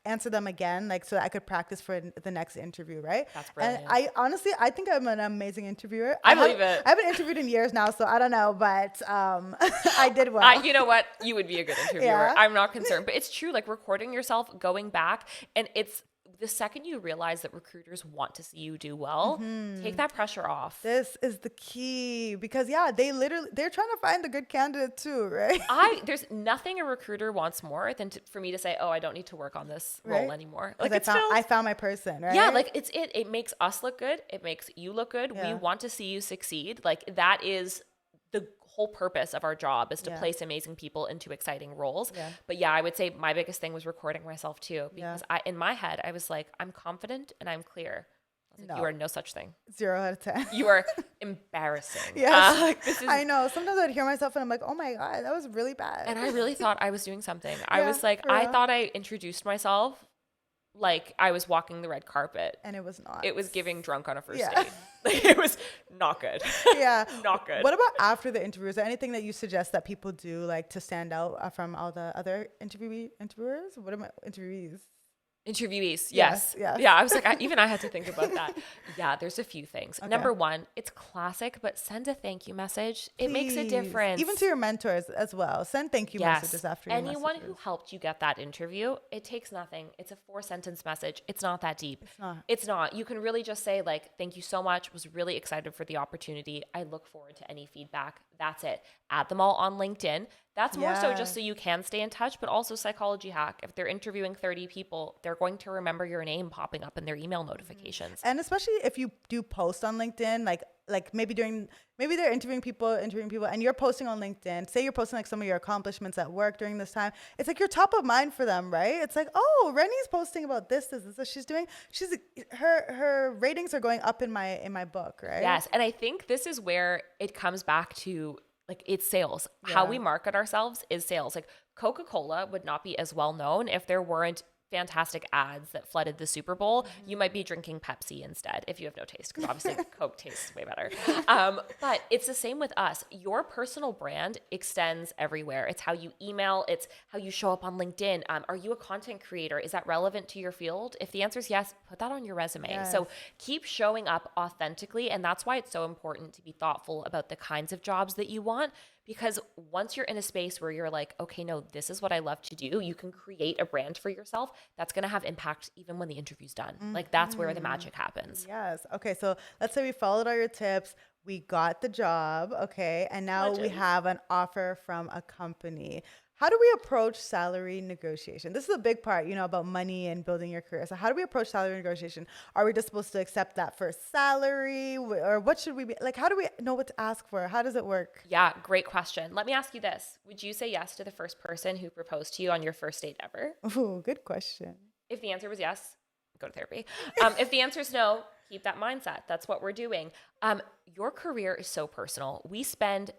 answer them again, so that I could practice for the next interview, right? That's brilliant. And I think I'm an amazing interviewer. I believe it. I haven't interviewed in years now, so I don't know, but I did well. You know what? You would be a good interviewer. I'm not concerned. But it's true, recording yourself, going back, and it's the second you realize that recruiters want to see you do well, take that pressure off. This is the key because they're trying to find the good candidate too, right? There's nothing a recruiter wants more than for me to say, oh, I don't need to work on this role anymore. I found my person, right? Yeah, it makes us look good. It makes you look good. Yeah. We want to see you succeed. That is the whole purpose of our job is to place amazing people into exciting roles. Yeah. But I would say my biggest thing was recording myself too, because in my head, I was like, I'm confident and I'm clear. It's like, No. you are no such thing. 0 out of 10. You are embarrassing. Yes. Like, this is, I know. Sometimes I'd hear myself and I'm like, oh my God, that was really bad. and I really thought I was doing something. I Yeah, was like, for I real. thought I introduced myself like I was walking the red carpet. And it was not. It was giving drunk on a first Yeah. date. Like, it was not good. Yeah. Not good. What about after the interview? Is there anything that you suggest that people do like to stand out from all the other interviewers? What am I, interviewees? Interviewees, Yes, yes. yes. Yeah, I was like, even I had to think about that. Yeah, there's a few things. Okay. Number one, it's classic, but send a thank you message. It makes a Please. difference. Even to your mentors as well. Send thank you messages after your Anyone messages. who helped you get that interview, it takes nothing. It's a 4-sentence message. It's not that deep. not. It's not. You can really just say like, thank you so much. Was really excited for the opportunity. I look forward to any feedback. That's it. Add them all on LinkedIn. That's more so just so you can stay in touch, but also psychology hack. If they're interviewing 30 people, they're going to remember your name popping up in their email notifications. And especially if you do post on LinkedIn, like maybe they're interviewing people and you're posting on LinkedIn. Say you're posting like some of your accomplishments at work during this time. It's like you're top of mind for them, right? It's like, oh, Rennie's posting about this she's doing. Her ratings are going up in my book, right? Yes. And I think this is where it comes back to like, it's sales. How we market ourselves is sales. Like Coca-Cola would not be as well known if there weren't fantastic ads that flooded the Super Bowl. You might be drinking Pepsi instead if you have no taste, because obviously Coke tastes way better. But it's the same with us. Your personal brand extends everywhere. It's how you email. It's how you show up on LinkedIn. Are you a content creator? Is that relevant to your field? If the answer is yes, put that on your resume. Yes. So keep showing up authentically. And that's why it's so important to be thoughtful about the kinds of jobs that you want. Because once you're in a space where you're like, okay, no, this is what I love to do, you can create a brand for yourself that's going to have impact even when the interview's done. Like that's where the magic happens. Yes. Okay. So let's say we followed all your tips. We got the job. Okay. And now we have an offer from a company. How do we approach salary negotiation? This is a big part, about money and building your career. So how do we approach salary negotiation? Are we just supposed to accept that first salary, or what should we be like? How do we know what to ask for? How does it work? Yeah, great question. Let me ask you this. Would you say yes to the first person who proposed to you on your first date ever? Ooh, good question. If the answer was yes, go to therapy. If the answer is no, keep that mindset. That's what we're doing. Your career is so personal. We spend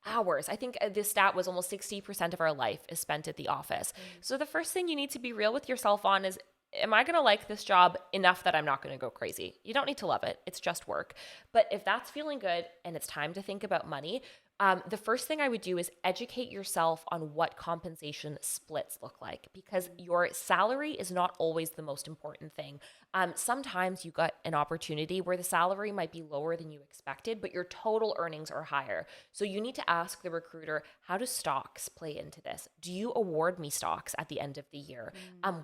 hours. I think this stat was almost 60% of our life is spent at the office. So the first thing you need to be real with yourself on is, am I going to like this job enough that I'm not going to go crazy? You don't need to love it. It's just work. But if that's feeling good and it's time to think about money, the first thing I would do is educate yourself on what compensation splits look like, because your salary is not always the most important thing. Sometimes you got an opportunity where the salary might be lower than you expected, but your total earnings are higher. So you need to ask the recruiter, how do stocks play into this? Do you award me stocks at the end of the year?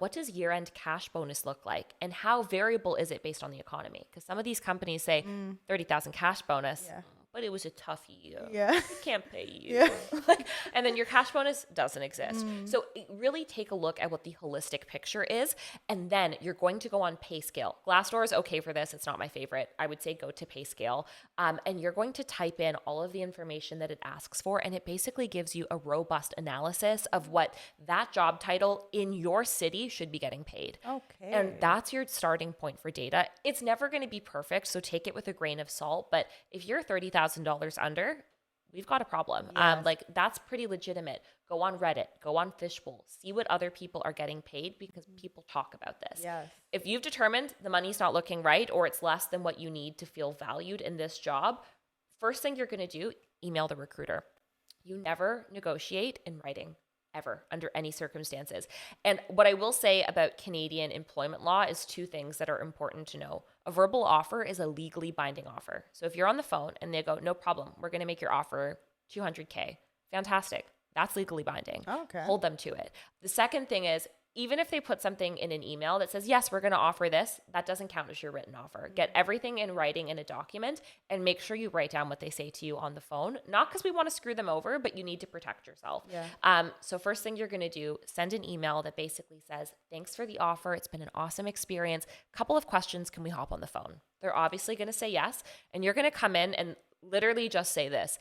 What does year-end cash bonus look like? And how variable is it based on the economy? Because some of these companies say 30,000 cash bonus. Yeah. But it was a tough year. Yeah. We can't pay you. Yeah. And then your cash bonus doesn't exist. So really take a look at what the holistic picture is. And then you're going to go on PayScale. Glassdoor is okay for this. It's not my favorite. I would say go to PayScale. And you're going to type in all of the information that it asks for. And it basically gives you a robust analysis of what that job title in your city should be getting paid. Okay. And that's your starting point for data. It's never going to be perfect, so take it with a grain of salt. But if you're $30,000 under, we've got a problem. Yes. Like that's pretty legitimate. Go on Reddit, go on Fishbowl, see what other people are getting paid, because people talk about this. Yes. If you've determined the money's not looking right, or it's less than what you need to feel valued in this job, first thing you're going to do, email the recruiter. You never negotiate in writing, ever, under any circumstances. And what I will say about Canadian employment law is two things that are important to know. A verbal offer is a legally binding offer. So if you're on the phone and they go, no problem, we're going to make your offer $200K. Fantastic. That's legally binding. Okay. Hold them to it. The second thing is, even if they put something in an email that says, yes, we're going to offer this, that doesn't count as your written offer. Get everything in writing in a document, and make sure you write down what they say to you on the phone. Not because we want to screw them over, but you need to protect yourself. Yeah. So first thing you're going to do, send an email that basically says, thanks for the offer. It's been an awesome experience. Couple of questions. Can we hop on the phone? They're obviously going to say yes. And you're going to come in and literally just say this.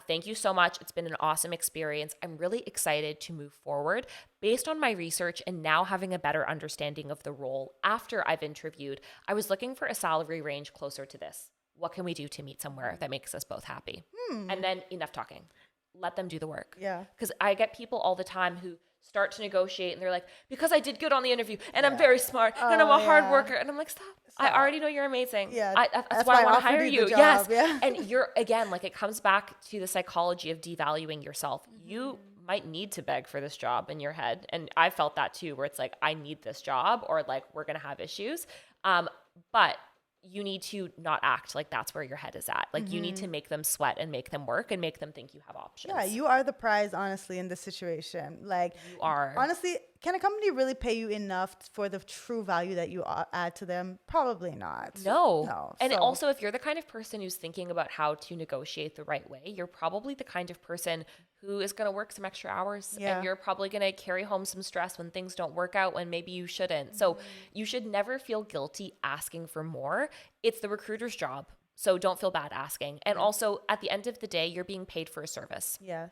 Thank you so much. It's been an awesome experience. I'm really excited to move forward. Based on my research and now having a better understanding of the role after I've interviewed, I was looking for a salary range closer to this. What can we do to meet somewhere that makes us both happy? And then enough talking. Let them do the work. Yeah. Because I get people all the time who start to negotiate and they're like, because I did good on the interview and I'm very smart and I'm a hard worker. And I'm like, stop. I already know you're amazing. Yeah. That's why I want to hire you. Yes. Yeah. And you're, again, like it comes back to the psychology of devaluing yourself. You might need to beg for this job in your head. And I felt that too, where it's like, I need this job or like, we're going to have issues. But you need to not act like that's where your head is at. Like you need to make them sweat and make them work and make them think you have options. Yeah, you are the prize, honestly, in this situation. Like you are. Honestly, can a company really pay you enough for the true value that you add to them? Probably not. No. And also, if you're the kind of person who's thinking about how to negotiate the right way, you're probably the kind of person who is going to work some extra hours. Yeah. And you're probably going to carry home some stress when things don't work out when maybe you shouldn't. So you should never feel guilty asking for more. It's the recruiter's job. So don't feel bad asking. And also, at the end of the day, you're being paid for a service. Yes.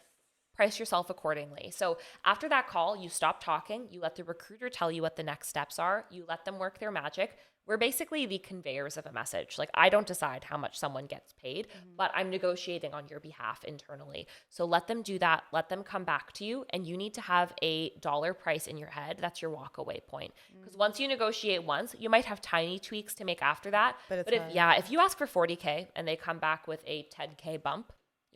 Price yourself accordingly. So after that call, you stop talking. You let the recruiter tell you what the next steps are. You let them work their magic. We're basically the conveyors of a message. Like I don't decide how much someone gets paid, but I'm negotiating on your behalf internally. So let them do that. Let them come back to you. And you need to have a dollar price in your head. That's your walk away point. Because once you negotiate once, you might have tiny tweaks to make after that. But if you ask for $40K and they come back with a $10K bump,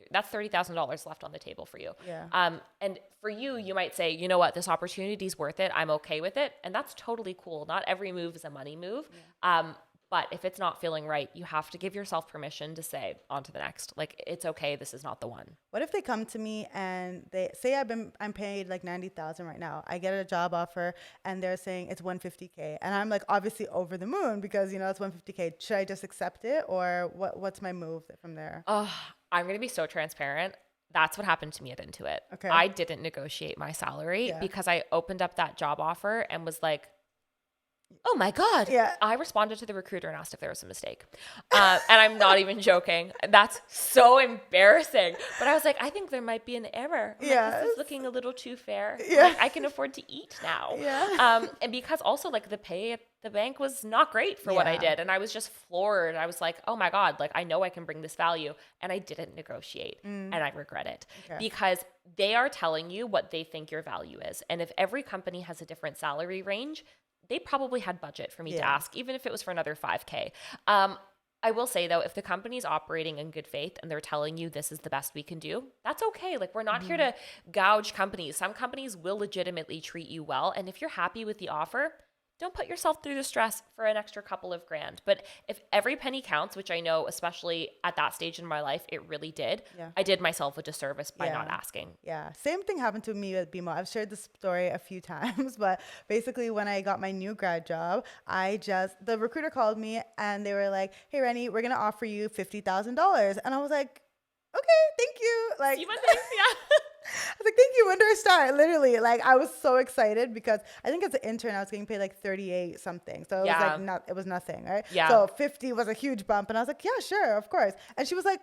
that's $30,000 left on the table for you. Yeah. And for you, you might say, you know what, this opportunity is worth it. I'm okay with it. And that's totally cool. Not every move is a money move. Yeah. But if it's not feeling right, you have to give yourself permission to say on to the next. Like, it's okay. This is not the one. What if they come to me and they say I'm paid like $90,000 right now. I get a job offer and they're saying it's $150K. And I'm like obviously over the moon because, it's $150K. Should I just accept it or what's my move from there? I'm going to be so transparent. That's what happened to me at Intuit. Okay. I didn't negotiate my salary because I opened up that job offer and was like, oh my God. Yeah. I responded to the recruiter and asked if there was a mistake. And I'm not even joking. That's so embarrassing. But I was like, I think there might be an error. This is looking a little too fair. Yeah. Like, I can afford to eat now. Yeah. And because also like the pay at the bank was not great for what I did. And I was just floored. I was like, oh my God, like I know I can bring this value. And I didn't negotiate. And I regret it because they are telling you what they think your value is. And if every company has a different salary range, they probably had budget for me to ask, even if it was for another $5K. I will say though, if the company's operating in good faith and they're telling you this is the best we can do, that's okay. Like we're not here to gouge companies. Some companies will legitimately treat you well. And if you're happy with the offer, don't put yourself through the stress for an extra couple of grand. But if every penny counts, which I know, especially at that stage in my life, it really did. I did myself a disservice by not asking. Yeah. Same thing happened to me with BMO. I've shared this story a few times, but basically when I got my new grad job, the recruiter called me and they were like, hey, Rennie, we're going to offer you $50,000. And I was like, okay, thank you. Like, I was like, thank you. When do I start? Literally, like I was so excited because I think as an intern, I was getting paid like 38 something. So it was like it was nothing, right? Yeah. So 50 was a huge bump. And I was like, yeah, sure, of course. And she was like,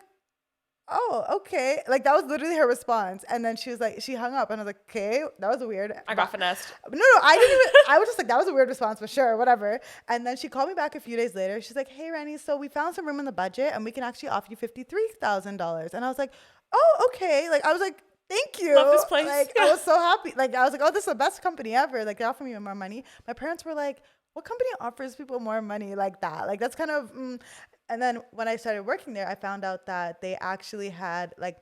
oh, okay. Like that was literally her response. And then she was like, she hung up and I was like, okay, that was weird. I got finessed. No, I didn't even, I was just like, that was a weird response, but sure, whatever. And then she called me back a few days later. She's like, hey, Rennie, so we found some room in the budget and we can actually offer you $53,000. And I was like, oh, okay. Like I was like, thank you. Love this place. Like I was so happy. Like I was like, oh, this is the best company ever. Like they offer me more money. My parents were like, what company offers people more money like that? Like that's kind of, And then when I started working there, I found out that they actually had like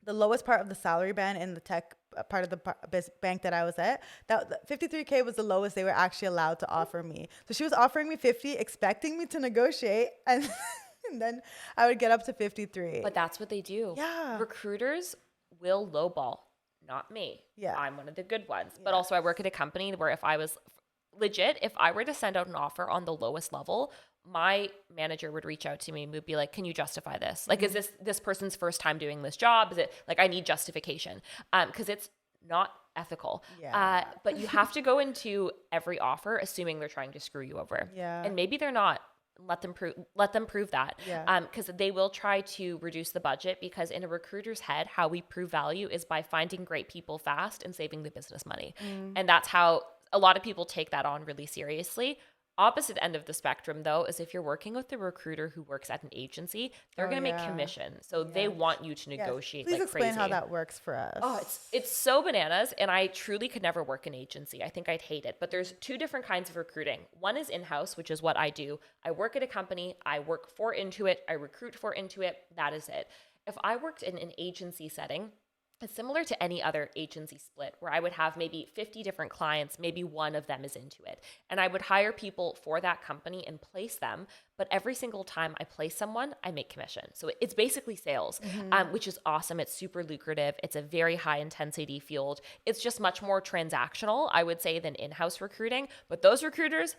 the lowest part of the salary band in the tech part of the bank that I was at. That 53K was the lowest they were actually allowed to offer me. So she was offering me 50, expecting me to negotiate, and then I would get up to 53. But that's what they do. Yeah. Recruiters will lowball, not me. Yeah. I'm one of the good ones. But also I work at a company where if I was legit, if I were to send out an offer on the lowest level, my manager would reach out to me and would be like, can you justify this? Like, is this person's first time doing this job? Is it like, I need justification? Because it's not ethical. Yeah. But you have to go into every offer assuming they're trying to screw you over. Yeah. And maybe they're not. let them prove that. Yeah. Because they will try to reduce the budget, because in a recruiter's head, how we prove value is by finding great people fast and saving the business money. And that's how a lot of people take that on really seriously. Opposite end of the spectrum, though, is if you're working with a recruiter who works at an agency, they're going to make commission. So they want you to negotiate Please like explain crazy. how that works for us. Oh, it's so bananas. And I truly could never work in agency. I think I'd hate it. But there's two different kinds of recruiting. One is in-house, which is what I do. I work at a company. I work for Intuit. I recruit for Intuit. That is it. If I worked in an agency setting, it's similar to any other agency split where I would have maybe 50 different clients, maybe one of them is Intuit. And I would hire people for that company and place them. But every single time I place someone, I make commission. So it's basically sales, which is awesome. It's super lucrative. It's a very high intensity field. It's just much more transactional, I would say, than in-house recruiting. But those recruiters,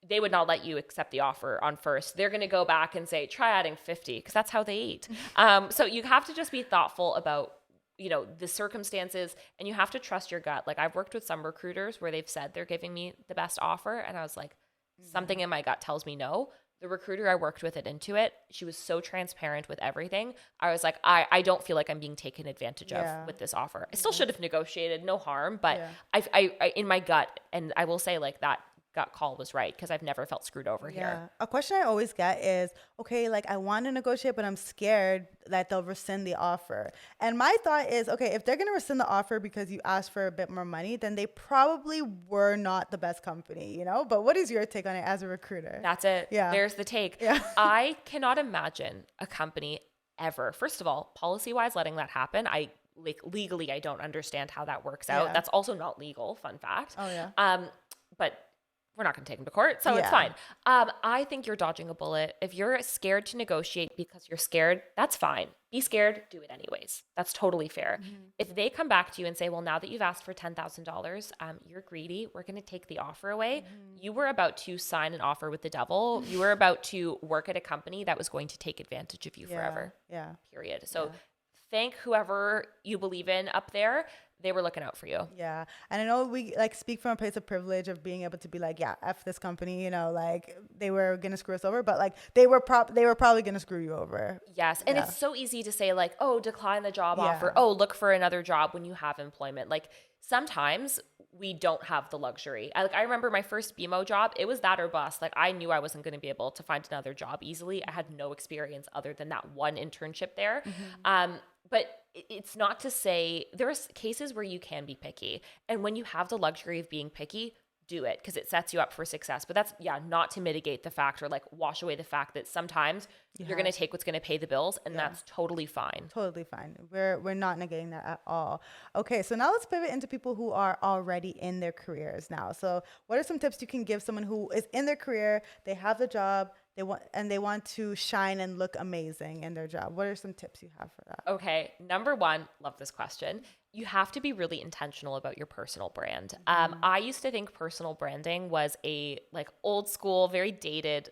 they would not let you accept the offer on first. They're going to go back and say, try adding 50, because that's how they eat. So you have to just be thoughtful about the circumstances, and you have to trust your gut. Like, I've worked with some recruiters where they've said they're giving me the best offer, and I was like, something in my gut tells me no. The recruiter I worked with at Intuit, she was so transparent with everything. I was like, I don't feel like I'm being taken advantage of with this offer. I still should have negotiated, no harm, but I in my gut, and I will say, like, that gut call was right, because I've never felt screwed over here. A question I always get is, okay, like, I want to negotiate, but I'm scared that they'll rescind the offer. And my thought is, okay, if they're going to rescind the offer because you asked for a bit more money, then they probably were not the best company, But what is your take on it as a recruiter? That's it. Yeah. There's the take. Yeah. I cannot imagine a company ever, first of all, policy-wise, letting that happen. Legally, I don't understand how that works out. Yeah. That's also not legal, fun fact. Oh, yeah. But we're not going to take them to court, so it's fine. I think you're dodging a bullet. If you're scared to negotiate because you're scared, that's fine. Be scared, do it anyways. That's totally fair. If they come back to you and say, well, now that you've asked for $10,000, you're greedy, we're going to take the offer away. You were about to sign an offer with the devil. You were about to work at a company that was going to take advantage of you forever. Yeah. Period. So thank whoever you believe in up there. They were looking out for you. Yeah. And I know we speak from a place of privilege of being able to be like, yeah, F this company, like, they were going to screw us over, but like they were probably going to screw you over. Yes. And it's so easy to say, like, oh, decline the job offer. Oh, look for another job when you have employment. Like, sometimes we don't have the luxury. I remember my first BMO job, it was that or bust. Like, I knew I wasn't going to be able to find another job easily. I had no experience other than that one internship there. But it's not to say there's cases where you can be picky. And when you have the luxury of being picky, do it, because it sets you up for success. But that's, not to mitigate the fact or like wash away the fact that sometimes you're going to take what's going to pay the bills, and that's totally fine. Totally fine. We're not negating that at all. Okay, so now let's pivot into people who are already in their careers now. So what are some tips you can give someone who is in their career, they have the job, they want to shine and look amazing in their job? What are some tips you have for that? Okay, number one, love this question. You have to be really intentional about your personal brand. I used to think personal branding was a like old school, very dated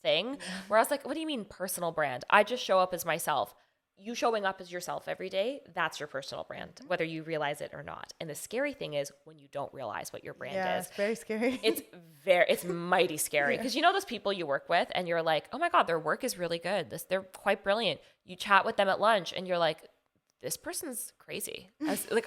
thing where I was like, what do you mean personal brand? I just show up as myself. You showing up as yourself every day, that's your personal brand, whether you realize it or not. And the scary thing is when you don't realize what your brand is. It's very scary. It's mighty scary, because those people you work with and you're like, oh my God, their work is really good. They're quite brilliant. You chat with them at lunch and you're like, this person's crazy.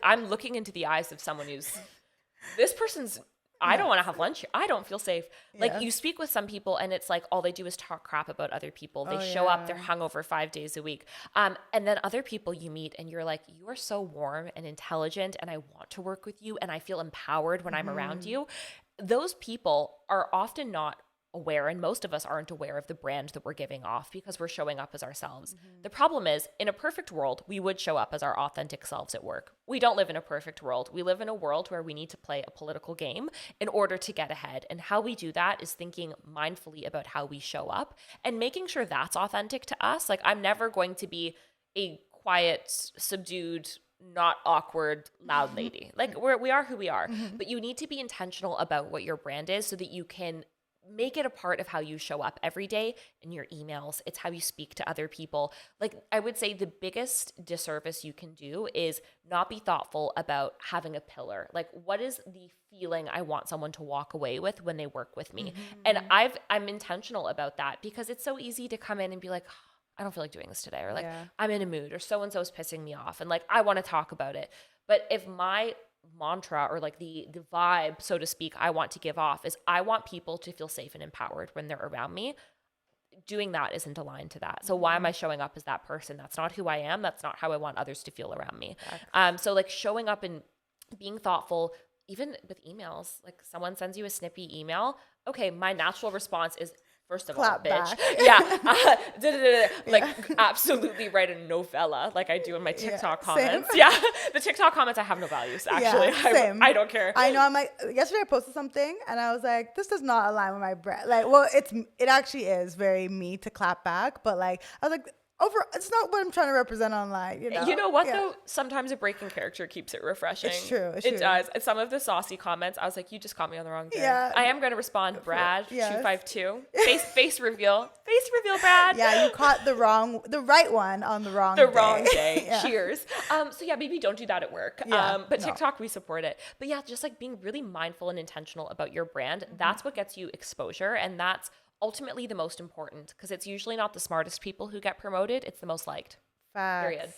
I'm looking into the eyes of someone this person's, I don't want to have lunch here. I don't feel safe. Like, you speak with some people and it's like all they do is talk crap about other people. They show up, they're hungover 5 days a week. And then other people you meet and you're like, you are so warm and intelligent and I want to work with you and I feel empowered when I'm around you. Those people are often not aware, and most of us aren't aware of the brand that we're giving off because we're showing up as ourselves. The problem is, in a perfect world, we would show up as our authentic selves at work. We don't live in a perfect world. We live in a world where we need to play a political game in order to get ahead. And how we do that is thinking mindfully about how we show up and making sure that's authentic to us. Like, I'm never going to be a quiet, subdued, not awkward, loud lady. Like, we are who we are. But you need to be intentional about what your brand is so that you can make it a part of how you show up every day in your emails. It's how you speak to other people. Like, I would say the biggest disservice you can do is not be thoughtful about having a pillar. Like, what is the feeling I want someone to walk away with when they work with me? And I'm intentional about that, because it's so easy to come in and be like, oh, I don't feel like doing this today, or like, I'm in a mood, or so-and-so's pissing me off, and like, I want to talk about it. But if my mantra, or like the vibe, so to speak, I want to give off is I want people to feel safe and empowered when they're around me, doing that isn't aligned to that. So why am I showing up as that person? That's not who I am. That's not how I want others to feel around me. So like showing up and being thoughtful, even with emails, like someone sends you a snippy email. Okay, my natural response is, first of all, bitch. Like absolutely write a novella like I do in my TikTok comments. Same. The TikTok comments, I have no values, actually. Same. I don't care. I know. I'm like, yesterday I posted something and I was like, this does not align with my brand. Like, well, it actually is very me to clap back, but like, I was like, it's not what I'm trying to represent online. You know what though? Sometimes a break in character keeps it refreshing. It's true. It does. Some of the saucy comments, I was like, you just caught me on the wrong day. Yeah. I am going to respond, Brad 252. Face reveal, Brad. Yeah, you caught the right one on the wrong day. Wrong day. Cheers. So yeah, maybe don't do that at work. But TikTok, we support it. But yeah, just like being really mindful and intentional about your brand. That's what gets you exposure, and that's ultimately the most important, because it's usually not the smartest people who get promoted, it's the most liked. Facts. Period.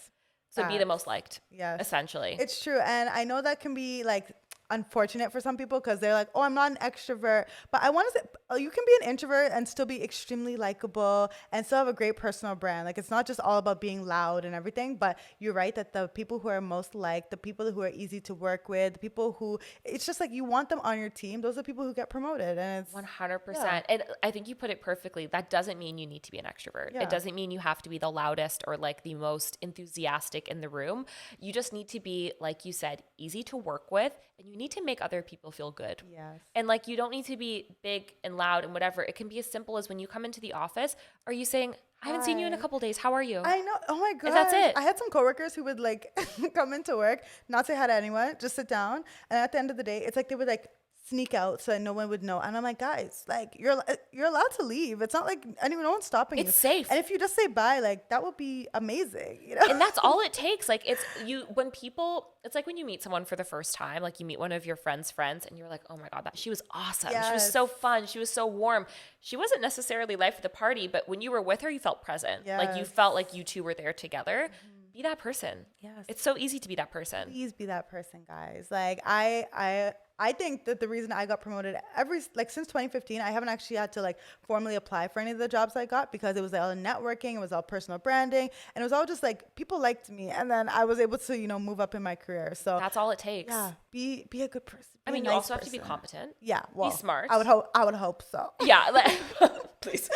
So be the most liked. Yes. Essentially. It's true. And I know that can be like unfortunate for some people, because they're like, oh, I'm not an extrovert. But I want to say, you can be an introvert and still be extremely likable and still have a great personal brand. Like, it's not just all about being loud and everything, but you're right that the people who are most liked, the people who are easy to work with, the people who, it's just like you want them on your team, those are the people who get promoted. And it's 100%. And I think you put it perfectly. That doesn't mean you need to be an extrovert. It doesn't mean you have to be the loudest or like the most enthusiastic in the room. You just need to be, like you said, easy to work with, and you need to make other people feel good. Yes. And like, you don't need to be big and loud and whatever. It can be as simple as when you come into the office, are you saying, I haven't seen you in a couple of days. How are you? I know. Oh my God. And that's it. I had some coworkers who would like come into work, not say hi to anyone, just sit down. And at the end of the day, it's like they would like sneak out so that no one would know. And I'm like, guys, like you're allowed to leave. It's not like no one's stopping you. It's safe. And if you just say bye, like that would be amazing, you know? And that's all it takes. Like it's like when you meet someone for the first time, like you meet one of your friends' friends and you're like, oh my God, she was awesome. Yes. She was so fun. She was so warm. She wasn't necessarily life of the party, but when you were with her, you felt present. Yes. Like you felt like you two were there together. Be that person. Yes. It's so easy to be that person. Please be that person, guys. Like I think that the reason I got promoted since 2015, I haven't actually had to like formally apply for any of the jobs I got, because it was all networking, it was all personal branding, and it was all just like people liked me, and then I was able to move up in my career. So that's all it takes. Yeah, be a good person. I mean, you also have to be competent. Yeah, well, be smart. I would hope so. Yeah, please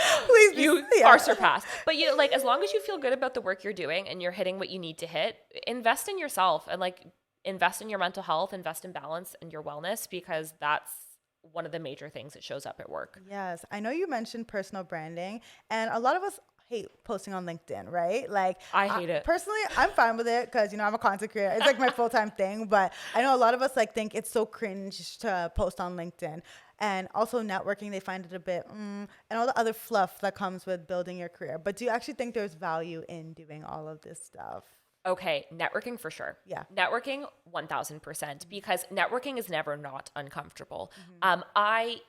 you far surpass. But you like, as long as you feel good about the work you're doing and you're hitting what you need to hit, invest in yourself and like invest in your mental health, invest in balance and your wellness, because that's one of the major things that shows up at work. Yes. I know you mentioned personal branding, and a lot of us hate posting on LinkedIn, right? Like I hate it. Personally, I'm fine with it because, I'm a content creator. It's like my full-time thing, but I know a lot of us like think it's so cringe to post on LinkedIn. And also networking, they find it a bit, and all the other fluff that comes with building your career. But do you actually think there's value in doing all of this stuff? Okay, networking for sure. Yeah. Networking 1000%, because networking is never not uncomfortable.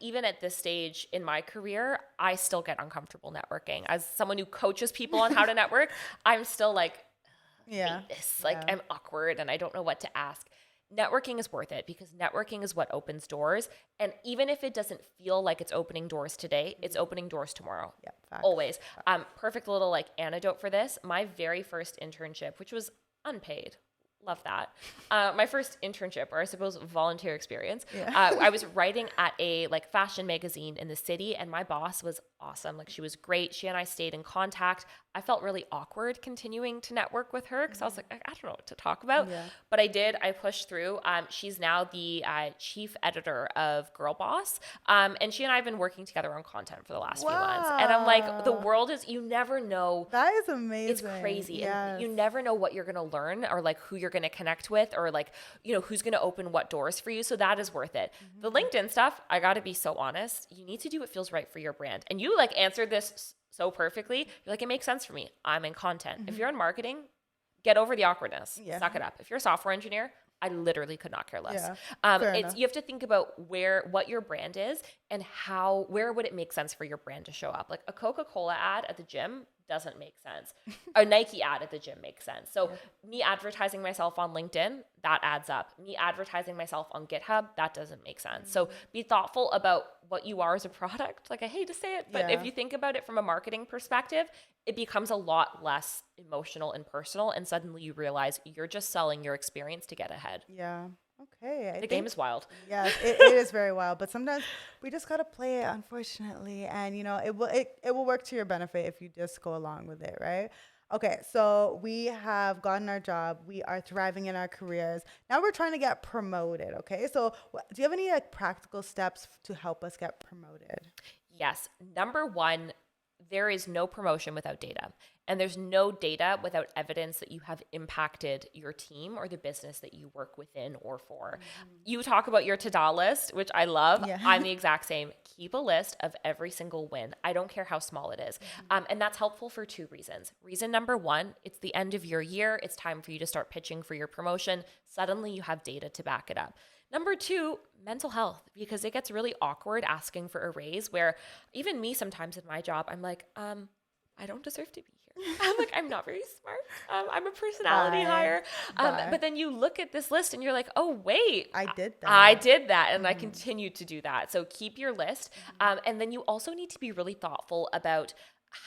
Even at this stage in my career, I still get uncomfortable networking. As someone who coaches people on how to network, I'm still like, I'm awkward and I don't know what to ask. Networking is worth it, because networking is what opens doors. And even if it doesn't feel like it's opening doors today, it's opening doors tomorrow. Yeah, facts. Always. Perfect little like anecdote for this. My very first internship, which was unpaid. Love that. My first internship, or I suppose volunteer experience. Yeah. I was writing at a like fashion magazine in the city, and my boss was awesome. Like she was great. She and I stayed in contact. I felt really awkward continuing to network with her because I was like, I don't know what to talk about. Yeah. But I did. I pushed through. She's now the chief editor of Girl Boss. And she and I have been working together on content for the last few months. And I'm like, the world is, you never know. That is amazing. It's crazy. Yes. And you never know what you're going to learn or like who you're you're going to connect with, or like, you know, who's going to open what doors for you. So that is worth it. The LinkedIn stuff, I got to be so honest. You need to do what feels right for your brand. And you like answered this so perfectly. You're like, it makes sense for me. I'm in content. If you're in marketing, get over the awkwardness. Suck it up. If you're a software engineer, I literally could not care less. You have to think about what your brand is and where would it make sense for your brand to show up. Like a Coca-Cola ad at the gym doesn't make sense. A Nike ad at the gym makes sense. So me advertising myself on LinkedIn, that adds up. Me advertising myself on GitHub, that doesn't make sense. So be thoughtful about what you are as a product. Like I hate to say it, but if you think about it from a marketing perspective, it becomes a lot less emotional and personal. And suddenly you realize you're just selling your experience to get ahead. Yeah. Okay. The game is wild. Yes, it is very wild. But sometimes we just gotta play it, unfortunately, and you know it will work to your benefit if you just go along with it, right? Okay, so we have gotten our job. We are thriving in our careers. Now we're trying to get promoted. Okay, so do you have any like practical steps to help us get promoted? Yes. Number one, there is no promotion without data. And there's no data without evidence that you have impacted your team or the business that you work within or for. You talk about your to-do list, which I love. Yeah. I'm the exact same. Keep a list of every single win. I don't care how small it is. And that's helpful for two reasons. Reason number one, it's the end of your year. It's time for you to start pitching for your promotion. Suddenly you have data to back it up. Number two, mental health, because it gets really awkward asking for a raise where even me sometimes in my job, I'm like, I don't deserve to be here. I'm like, I'm not very smart. I'm a personality hire. But then you look at this list and you're like, oh, wait. I did that. And I continue to do that. So keep your list. And then you also need to be really thoughtful about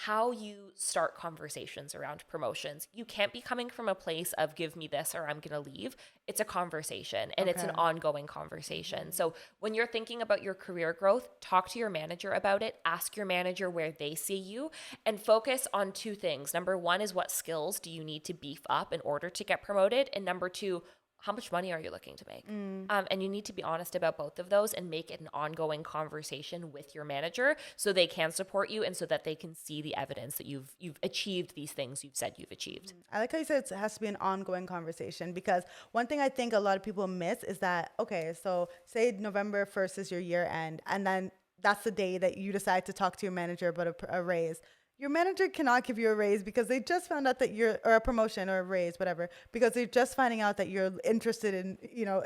how you start conversations around promotions. You can't be coming from a place of give me this or I'm going to leave. It's a conversation and it's an ongoing conversation. So when you're thinking about your career growth, talk to your manager about it, ask your manager where they see you, and focus on two things. Number one is what skills do you need to beef up in order to get promoted? And number two, how much money are you looking to make? And you need to be honest about both of those and make it an ongoing conversation with your manager so they can support you and so that they can see the evidence that you've achieved these things you've said you've achieved. I like how you said it has to be an ongoing conversation, because one thing I think a lot of people miss is that, okay, so say November 1st is your year end, and then that's the day that you decide to talk to your manager about a raise. Your manager cannot give you a raise because they just found out that or a promotion or a raise, whatever, because they're just finding out that you're interested in, you know,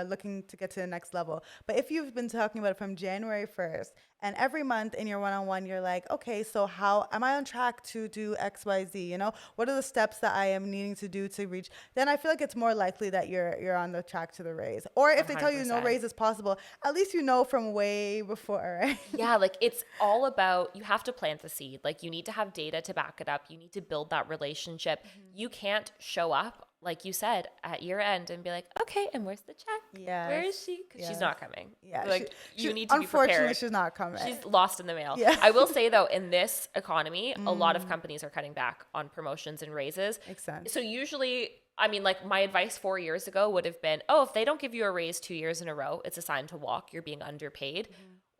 looking to get to the next level. But if you've been talking about it from January 1st and every month in your one-on-one, you're like, okay, so how am I on track to do X, Y, Z? You know, what are the steps that I am needing to do to reach? Then I feel like it's more likely that you're on the track to the raise. Or if 100%. They tell you no raise is possible, at least you know from way before, right? Yeah, like it's all about, you have to plant the seed. Like you need to have data to back it up. You need to build that relationship. You can't show up, like you said, at year end and be like, okay, and where's the check? Yeah. Where is she? Because she's not coming. Yeah. Like you need to be prepared. Unfortunately, she's not coming. She's lost in the mail. Yeah. I will say though, in this economy, a lot of companies are cutting back on promotions and raises. Makes sense. So usually, I mean, like my advice 4 years ago would have been, oh, if they don't give you a raise 2 years in a row, it's a sign to walk. You're being underpaid.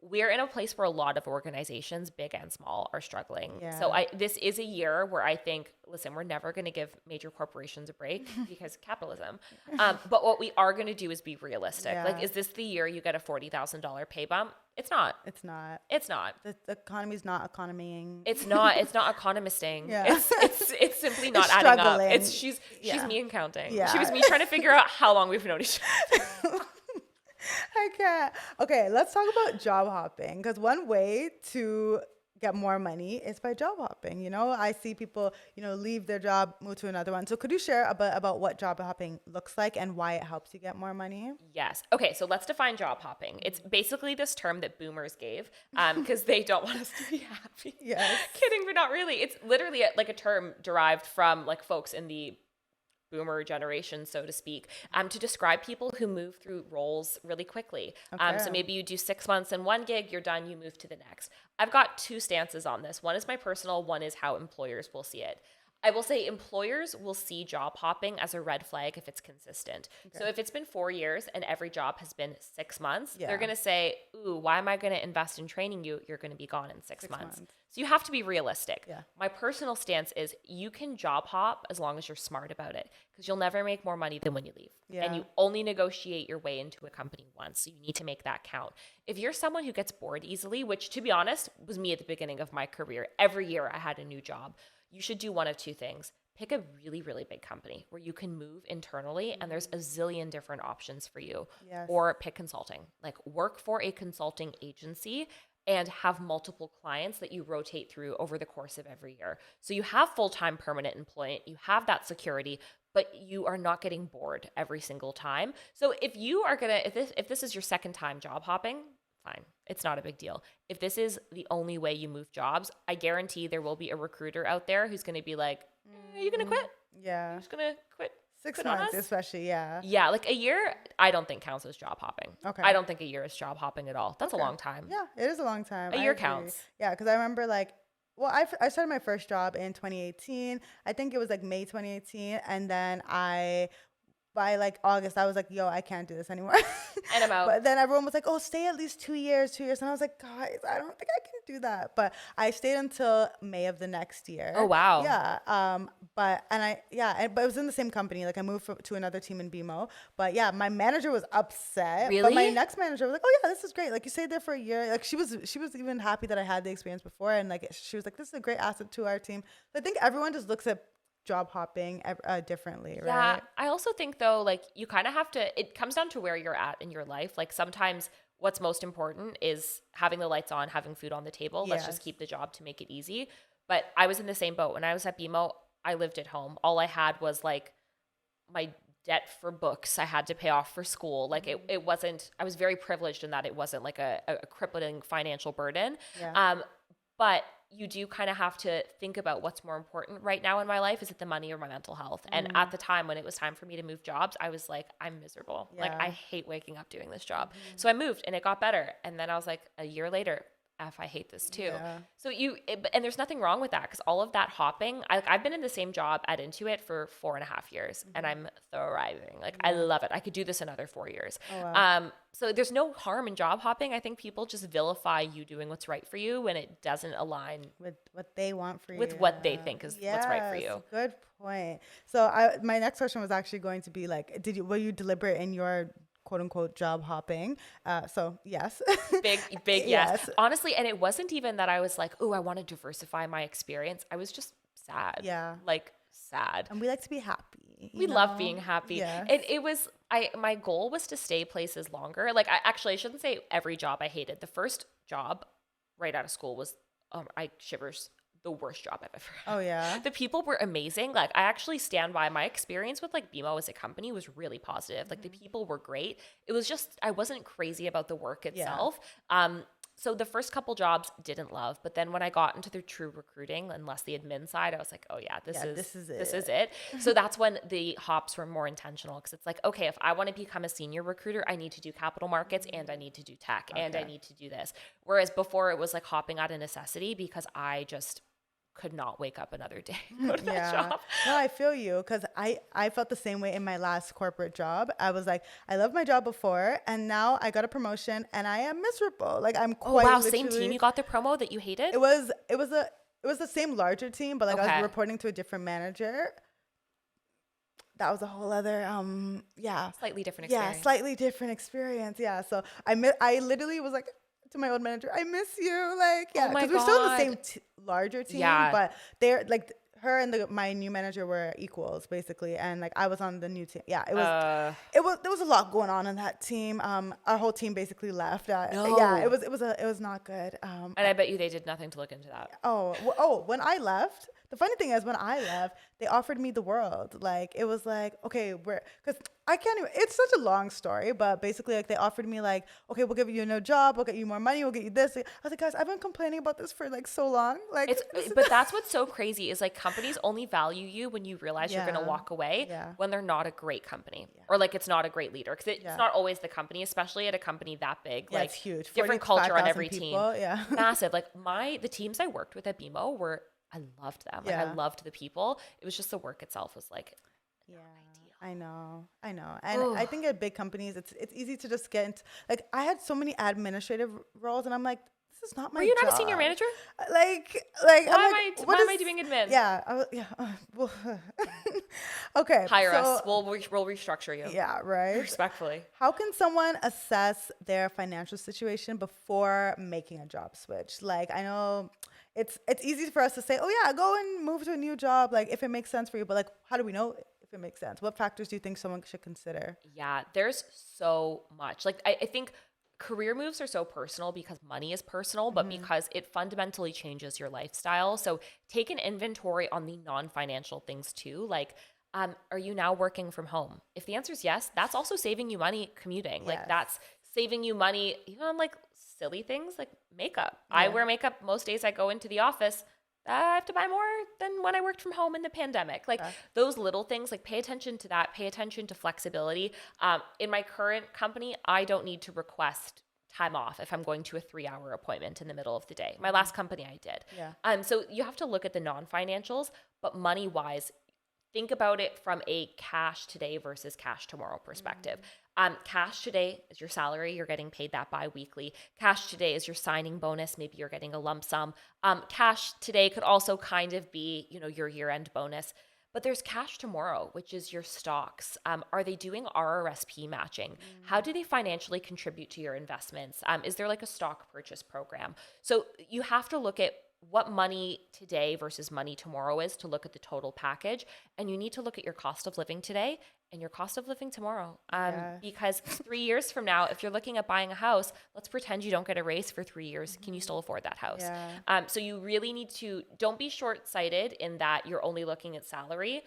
We're in a place where a lot of organizations, big and small, are struggling. Yeah. So this is a year where I think, listen, we're never going to give major corporations a break because capitalism. But what we are going to do is be realistic. Yeah. Like, is this the year you get a $40,000 pay bump? It's not. It's not. It's not. The economy's not economying. It's not. It's not economisting. Yeah. It's simply not adding up. She's me and counting. Yeah. She was me trying to figure out how long we've known each other. I can't. Okay, let's talk about job hopping, because one way to get more money is by job hopping. You know, I see people, you know, leave their job, move to another one. So could you share about what job hopping looks like and why it helps you get more money? Yes. Okay, so let's define job hopping. It's basically this term that boomers gave because they don't want us to be happy. Yes. Kidding, but not really. It's literally like a term derived from like folks in the boomer generation, so to speak, to describe people who move through roles really quickly. Okay. So maybe you do 6 months in one gig, you're done, you move to the next. I've got two stances on this. One is my personal, one is how employers will see it. I will say employers will see job hopping as a red flag if it's consistent. Okay. So if it's been 4 years and every job has been 6 months, they're going to say, ooh, why am I going to invest in training you? You're going to be gone in 6 months. So you have to be realistic. Yeah. My personal stance is you can job hop as long as you're smart about it, because you'll never make more money than when you leave. Yeah. And you only negotiate your way into a company once. So you need to make that count. If you're someone who gets bored easily, which to be honest was me at the beginning of my career, every year I had a new job. You should do one of two things. Pick a really, really big company where you can move internally and there's a zillion different options for you. Yes. Or pick consulting. Like work for a consulting agency and have multiple clients that you rotate through over the course of every year. So you have full-time permanent employment, you have that security, but you are not getting bored every single time. So if you are gonna, if this is your second time job hopping, fine. It's not a big deal. If this is the only way you move jobs, I guarantee there will be a recruiter out there who's going to be like, are you going to quit? Yeah. You're just going to quit? 6 months, especially, yeah. Yeah, like a year, I don't think counts as job hopping. Okay. I don't think a year is job hopping at all. That's a long time. Yeah, it is a long time. A year counts. Yeah, because I remember like, well, I started my first job in 2018. I think it was like May 2018. And then by like August, I was like, yo, I can't do this anymore. And I'm out. But then everyone was like, oh, stay at least 2 years. And I was like, guys, I don't think I can do that. But I stayed until May of the next year. Oh, wow. Yeah. But it was in the same company. Like I moved to another team in BMO. But yeah, my manager was upset. Really? But my next manager was like, oh yeah, this is great. Like you stayed there for a year. Like she was even happy that I had the experience before. And like she was like, this is a great asset to our team. So I think everyone just looks at job hopping differently, right? Yeah, I also think though, like you kind of have to, it comes down to where you're at in your life. Like sometimes what's most important is having the lights on, having food on the table. Yes. Let's just keep the job to make it easy. But I was in the same boat. When I was at BMO, I lived at home. All I had was like my debt for books I had to pay off for school. Like it wasn't, I was very privileged in that it wasn't like a crippling financial burden. Yeah. But you do kind of have to think about what's more important right now in my life. Is it the money or my mental health? And at the time when it was time for me to move jobs, I was like, I'm miserable. Yeah. Like I hate waking up doing this job. So I moved and it got better. And then I was like, a year later, I hate this too. Yeah. So and there's nothing wrong with that, because all of that hopping, I've been in the same job at Intuit for 4.5 years and I'm thriving. Like I love it. I could do this another 4 years. Oh, wow. So there's no harm in job hopping. I think people just vilify you doing what's right for you when it doesn't align with what they want for you. With what they think is what's right for you. Good point. So my next question was actually going to be like, were you deliberate in your quote unquote job hopping? So yes. Big yes. Honestly, and it wasn't even that I was like, oh, I want to diversify my experience. I was just sad. Yeah. Like sad. And we like to be happy. We love being happy. Yes. It was, my goal was to stay places longer. Like I shouldn't say every job I hated. The first job right out of school was, shivers, the worst job I've ever had. Oh yeah. The people were amazing. Like I actually stand by my experience with like BMO as a company was really positive. Like the people were great. It was just, I wasn't crazy about the work itself. Yeah. So the first couple jobs didn't love, but then when I got into the true recruiting and less the admin side, I was like, oh yeah, this is it. So that's when the hops were more intentional, because it's like, okay, if I want to become a senior recruiter, I need to do capital markets and I need to do tech and I need to do this. Whereas before it was like hopping out of necessity because I just could not wake up another day and go to that job. No, I feel you, because I felt the same way in my last corporate job. I was like, I loved my job before and now I got a promotion and I am miserable. Like I'm quite same team. You got the promo that you hated? It was the same larger team, but like I was reporting to a different manager. That was a whole other slightly different experience. Yeah, slightly different experience. Yeah. So I literally was like to my old manager, I miss you. Like, yeah, because we're still in the same larger team, but they're like her and my new manager were equals basically, and like I was on the new team. Yeah, there was a lot going on in that team. Our whole team basically left. Yeah, it was not good. And I bet you they did nothing to look into that. When I left. The funny thing is, when I left, they offered me the world. Like, it was like, okay, because I can't even, it's such a long story, but basically, like, they offered me, like, okay, we'll give you a new job, we'll get you more money, we'll get you this. I was like, guys, I've been complaining about this for, like, so long. Like, but that's what's so crazy is, like, companies only value you when you realize you're going to walk away when they're not a great company or, like, it's not a great leader. Because it's not always the company, especially at a company that big. Yeah, like, it's huge. Different culture on every people, team. Yeah. Massive. Like, the teams I worked with at BMO were I loved them. Like, I loved the people. It was just the work itself was like, Yeah, ideal. I know. And I think at big companies, it's easy to just get into, like, I had so many administrative roles and I'm like, this is not my job. Were you not a senior manager? Like, why am I doing admin? Well, okay. Hire us. We'll restructure you. Yeah, right. Respectfully. How can someone assess their financial situation before making a job switch? Like, I know it's easy for us to say, oh yeah, go and move to a new job, like if it makes sense for you. But like, how do we know if it makes sense? What factors do you think someone should consider? Yeah, there's so much. Like, I think career moves are so personal because money is personal, but because it fundamentally changes your lifestyle. So take an inventory on the non-financial things too. Like, are you now working from home? If the answer is yes, that's also saving you money commuting. Yes. Like, that's saving you money even on like silly things like makeup. Yeah. I wear makeup most days I go into the office. I have to buy more than when I worked from home in the pandemic. Like those little things, like pay attention to that, pay attention to flexibility. In my current company, I don't need to request time off if I'm going to a 3-hour appointment in the middle of the day. My last company I did. Yeah. So you have to look at the non-financials, but money-wise, think about it from a cash today versus cash tomorrow perspective. Cash today is your salary. You're getting paid that bi-weekly. Cash today is your signing bonus. Maybe you're getting a lump sum. Cash today could also kind of be, your year-end bonus. But there's cash tomorrow, which is your stocks. Are they doing RRSP matching? How do they financially contribute to your investments? Is there like a stock purchase program? So you have to look at what money today versus money tomorrow is to look at the total package. And you need to look at your cost of living today and your cost of living tomorrow. Because 3 years from now, if you're looking at buying a house, let's pretend you don't get a raise for 3 years. Can you still afford that house? Yeah. So you really need to, don't be short-sighted in that you're only looking at salary,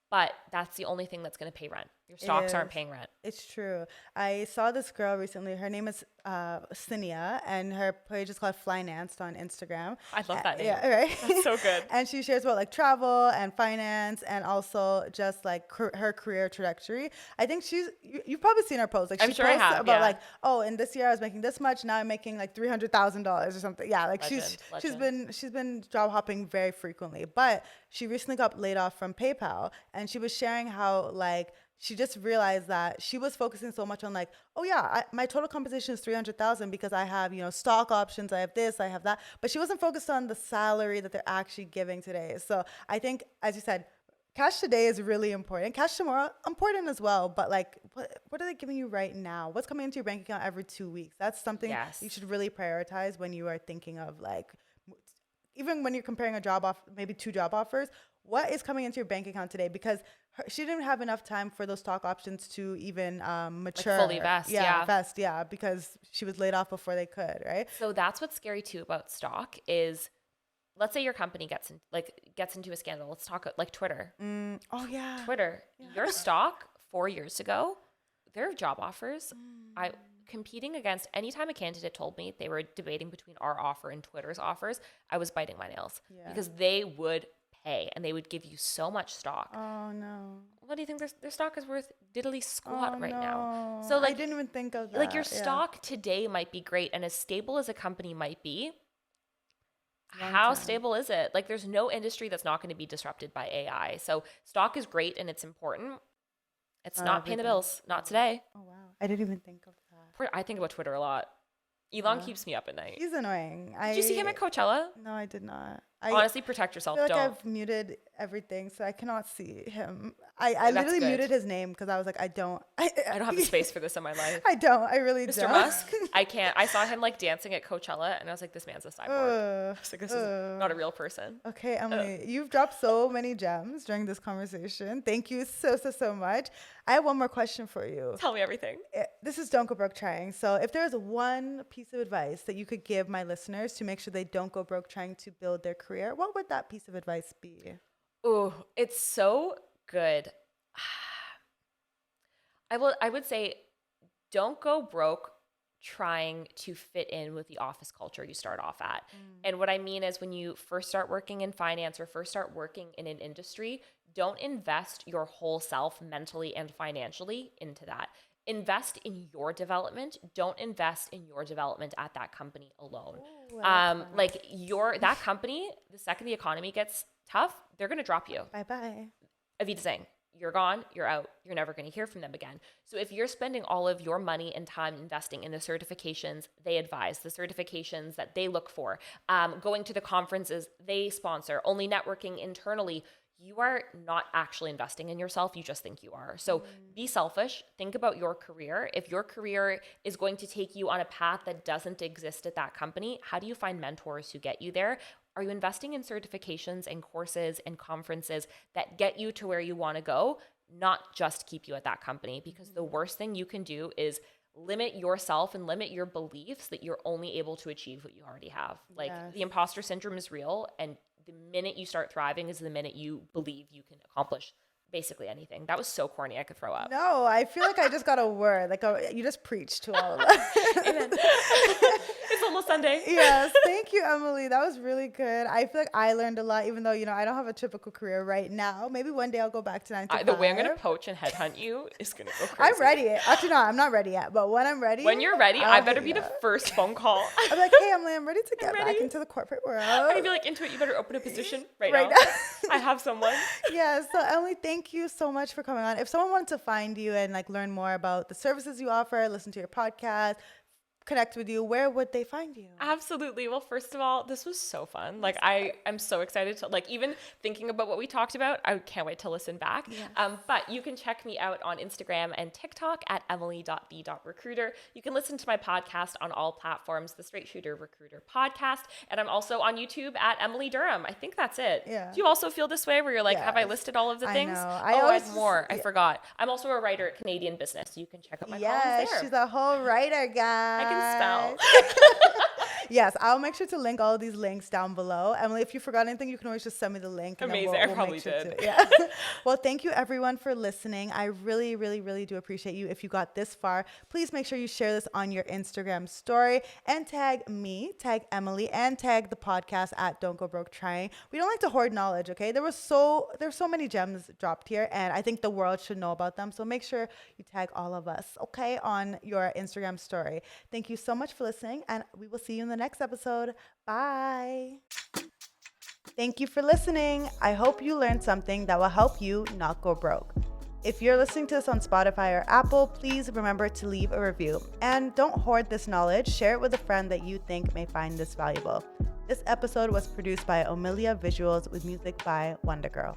but that's the only thing that's going to pay rent. Your stocks aren't paying rent. It's true. I saw this girl recently. Her name is Cinia, and her page is called Financed on Instagram. I love that name. Yeah, right. That's so good. And she shares about like travel and finance, and also just like her career trajectory. I think you've probably seen her post. Like I'm sure I have. About like, oh, in this year I was making this much. Now I'm making like $300,000 or something. Yeah, like she's been job hopping very frequently. But she recently got laid off from PayPal, and she was sharing how like she just realized that she was focusing so much on like, oh yeah, my total compensation is 300,000 because I have, stock options, I have this, I have that. But she wasn't focused on the salary that they're actually giving today. So I think, as you said, cash today is really important. Cash tomorrow, important as well. But like, what are they giving you right now? What's coming into your bank account every 2 weeks? That's something you should really prioritize when you are thinking of like, even when you're comparing a job off, maybe 2 job offers, what is coming into your bank account today? Because she didn't have enough time for those stock options to even mature. Like fully vest, vest, because she was laid off before they could, right? So that's what's scary too about stock is, let's say your company gets into a scandal. Let's talk like Twitter. Oh yeah, Twitter. Yeah. Your stock 4 years ago, their job offers. Competing against, anytime a candidate told me they were debating between our offer and Twitter's offers, I was biting my nails because they would pay and they would give you so much stock. Oh no. What do you think their stock is worth diddly squat now? So like, I didn't even think of that. Like your stock today might be great and as stable as a company might be, how stable is it? Like there's no industry that's not going to be disrupted by AI. So stock is great and it's important. It's not paying the bills. Not today. Oh wow. I didn't even think of that. I think about Twitter a lot. Elon keeps me up at night. He's annoying. Did you see him at Coachella? No, I did not. Honestly, protect yourself. I feel like I've muted everything, so I cannot see him. I literally muted his name because I was like, I don't have the space for this in my life. I really don't. Mr. Musk, I can't. I saw him like dancing at Coachella, and I was like, this man's a cyborg. I was like, this is not a real person. Okay, Emily, you've dropped so many gems during this conversation. Thank you so much. I have one more question for you. Tell me everything. This is Don't Go Broke Trying. So if there's one piece of advice that you could give my listeners to make sure they don't go broke trying to build their career, what would that piece of advice be? Oh, it's so good. I would say don't go broke trying to fit in with the office culture you start off at. And what I mean is when you first start working in finance or first start working in an industry, don't invest your whole self mentally and financially into that. invest in your development. Don't invest in your development at that company alone. Ooh, That company, the second the economy gets tough, they're going to drop you. Bye-bye. Avita saying, you're gone, you're out, you're never going to hear from them again. So if you're spending all of your money and time investing in the certifications they advise, the certifications that they look for, going to the conferences they sponsor, only networking internally, you are not actually investing in yourself. You just think you are. So be selfish. Think about your career. If your career is going to take you on a path that doesn't exist at that company, how do you find mentors who get you there? Are you investing in certifications and courses and conferences that get you to where you want to go, not just keep you at that company? Because the worst thing you can do is limit yourself and limit your beliefs that you're only able to achieve what you already have. Like the imposter syndrome is real, and the minute you start thriving is the minute you believe you can accomplish basically anything. That was so corny, I could throw up. No, I feel like I just got a word. You just preached to all of us. Amen. It's almost Sunday. Yes, thank you, Emily. That was really good. I feel like I learned a lot, even though, I don't have a typical career right now. Maybe one day I'll go back to 9 to 5. The way I'm going to poach and headhunt you is going to go crazy. I'm ready. Actually, no, I'm not ready yet. But when I'm ready. When you're ready, I better be the first phone call. I'm like, hey, Emily, I'm ready to get back into the corporate world. I'm going to be like, Intuit, you better open a position right now. I have someone. Yeah, so Emily, thank you so much for coming on. If someone wanted to find you and learn more about the services you offer, listen to your podcast, connect with you, where would they find you? Absolutely. Well, first of all, this was so fun. I am so excited to even thinking about what we talked about. I can't wait to listen back. Yes. But you can check me out on Instagram and TikTok at emily.b.recruiter. You can listen to my podcast on all platforms, the Straight Shooter Recruiter podcast. And I'm also on YouTube at Emily Durham. I think that's it. Yeah. Do you also feel this way where you're like, have I listed all of the things? I know. I had more. I forgot. I'm also a writer at Canadian Business. You can check out my columns there. Yes, she's a whole writer, guys. I can spell. Yes, I'll make sure to link all of these links down below. Emily, if you forgot anything, you can always just send me the link. And amazing. We'll probably make sure did. Yeah. Well, thank you everyone for listening. I really, really, really do appreciate you. If you got this far, please make sure you share this on your Instagram story and tag me, tag Emily, and tag the podcast at Don't Go Broke Trying. We don't like to hoard knowledge, okay? There's so many gems dropped here, and I think the world should know about them. So make sure you tag all of us, okay, on your Instagram story. Thank you so much for listening, and we will see you in the next episode. Bye. Thank you for listening. I hope you learned something that will help you not go broke. If you're listening to this on Spotify or Apple, please remember to leave a review. And don't hoard this knowledge. Share it with a friend that you think may find this valuable. This episode was produced by Omilia Visuals with music by Wonder Girl.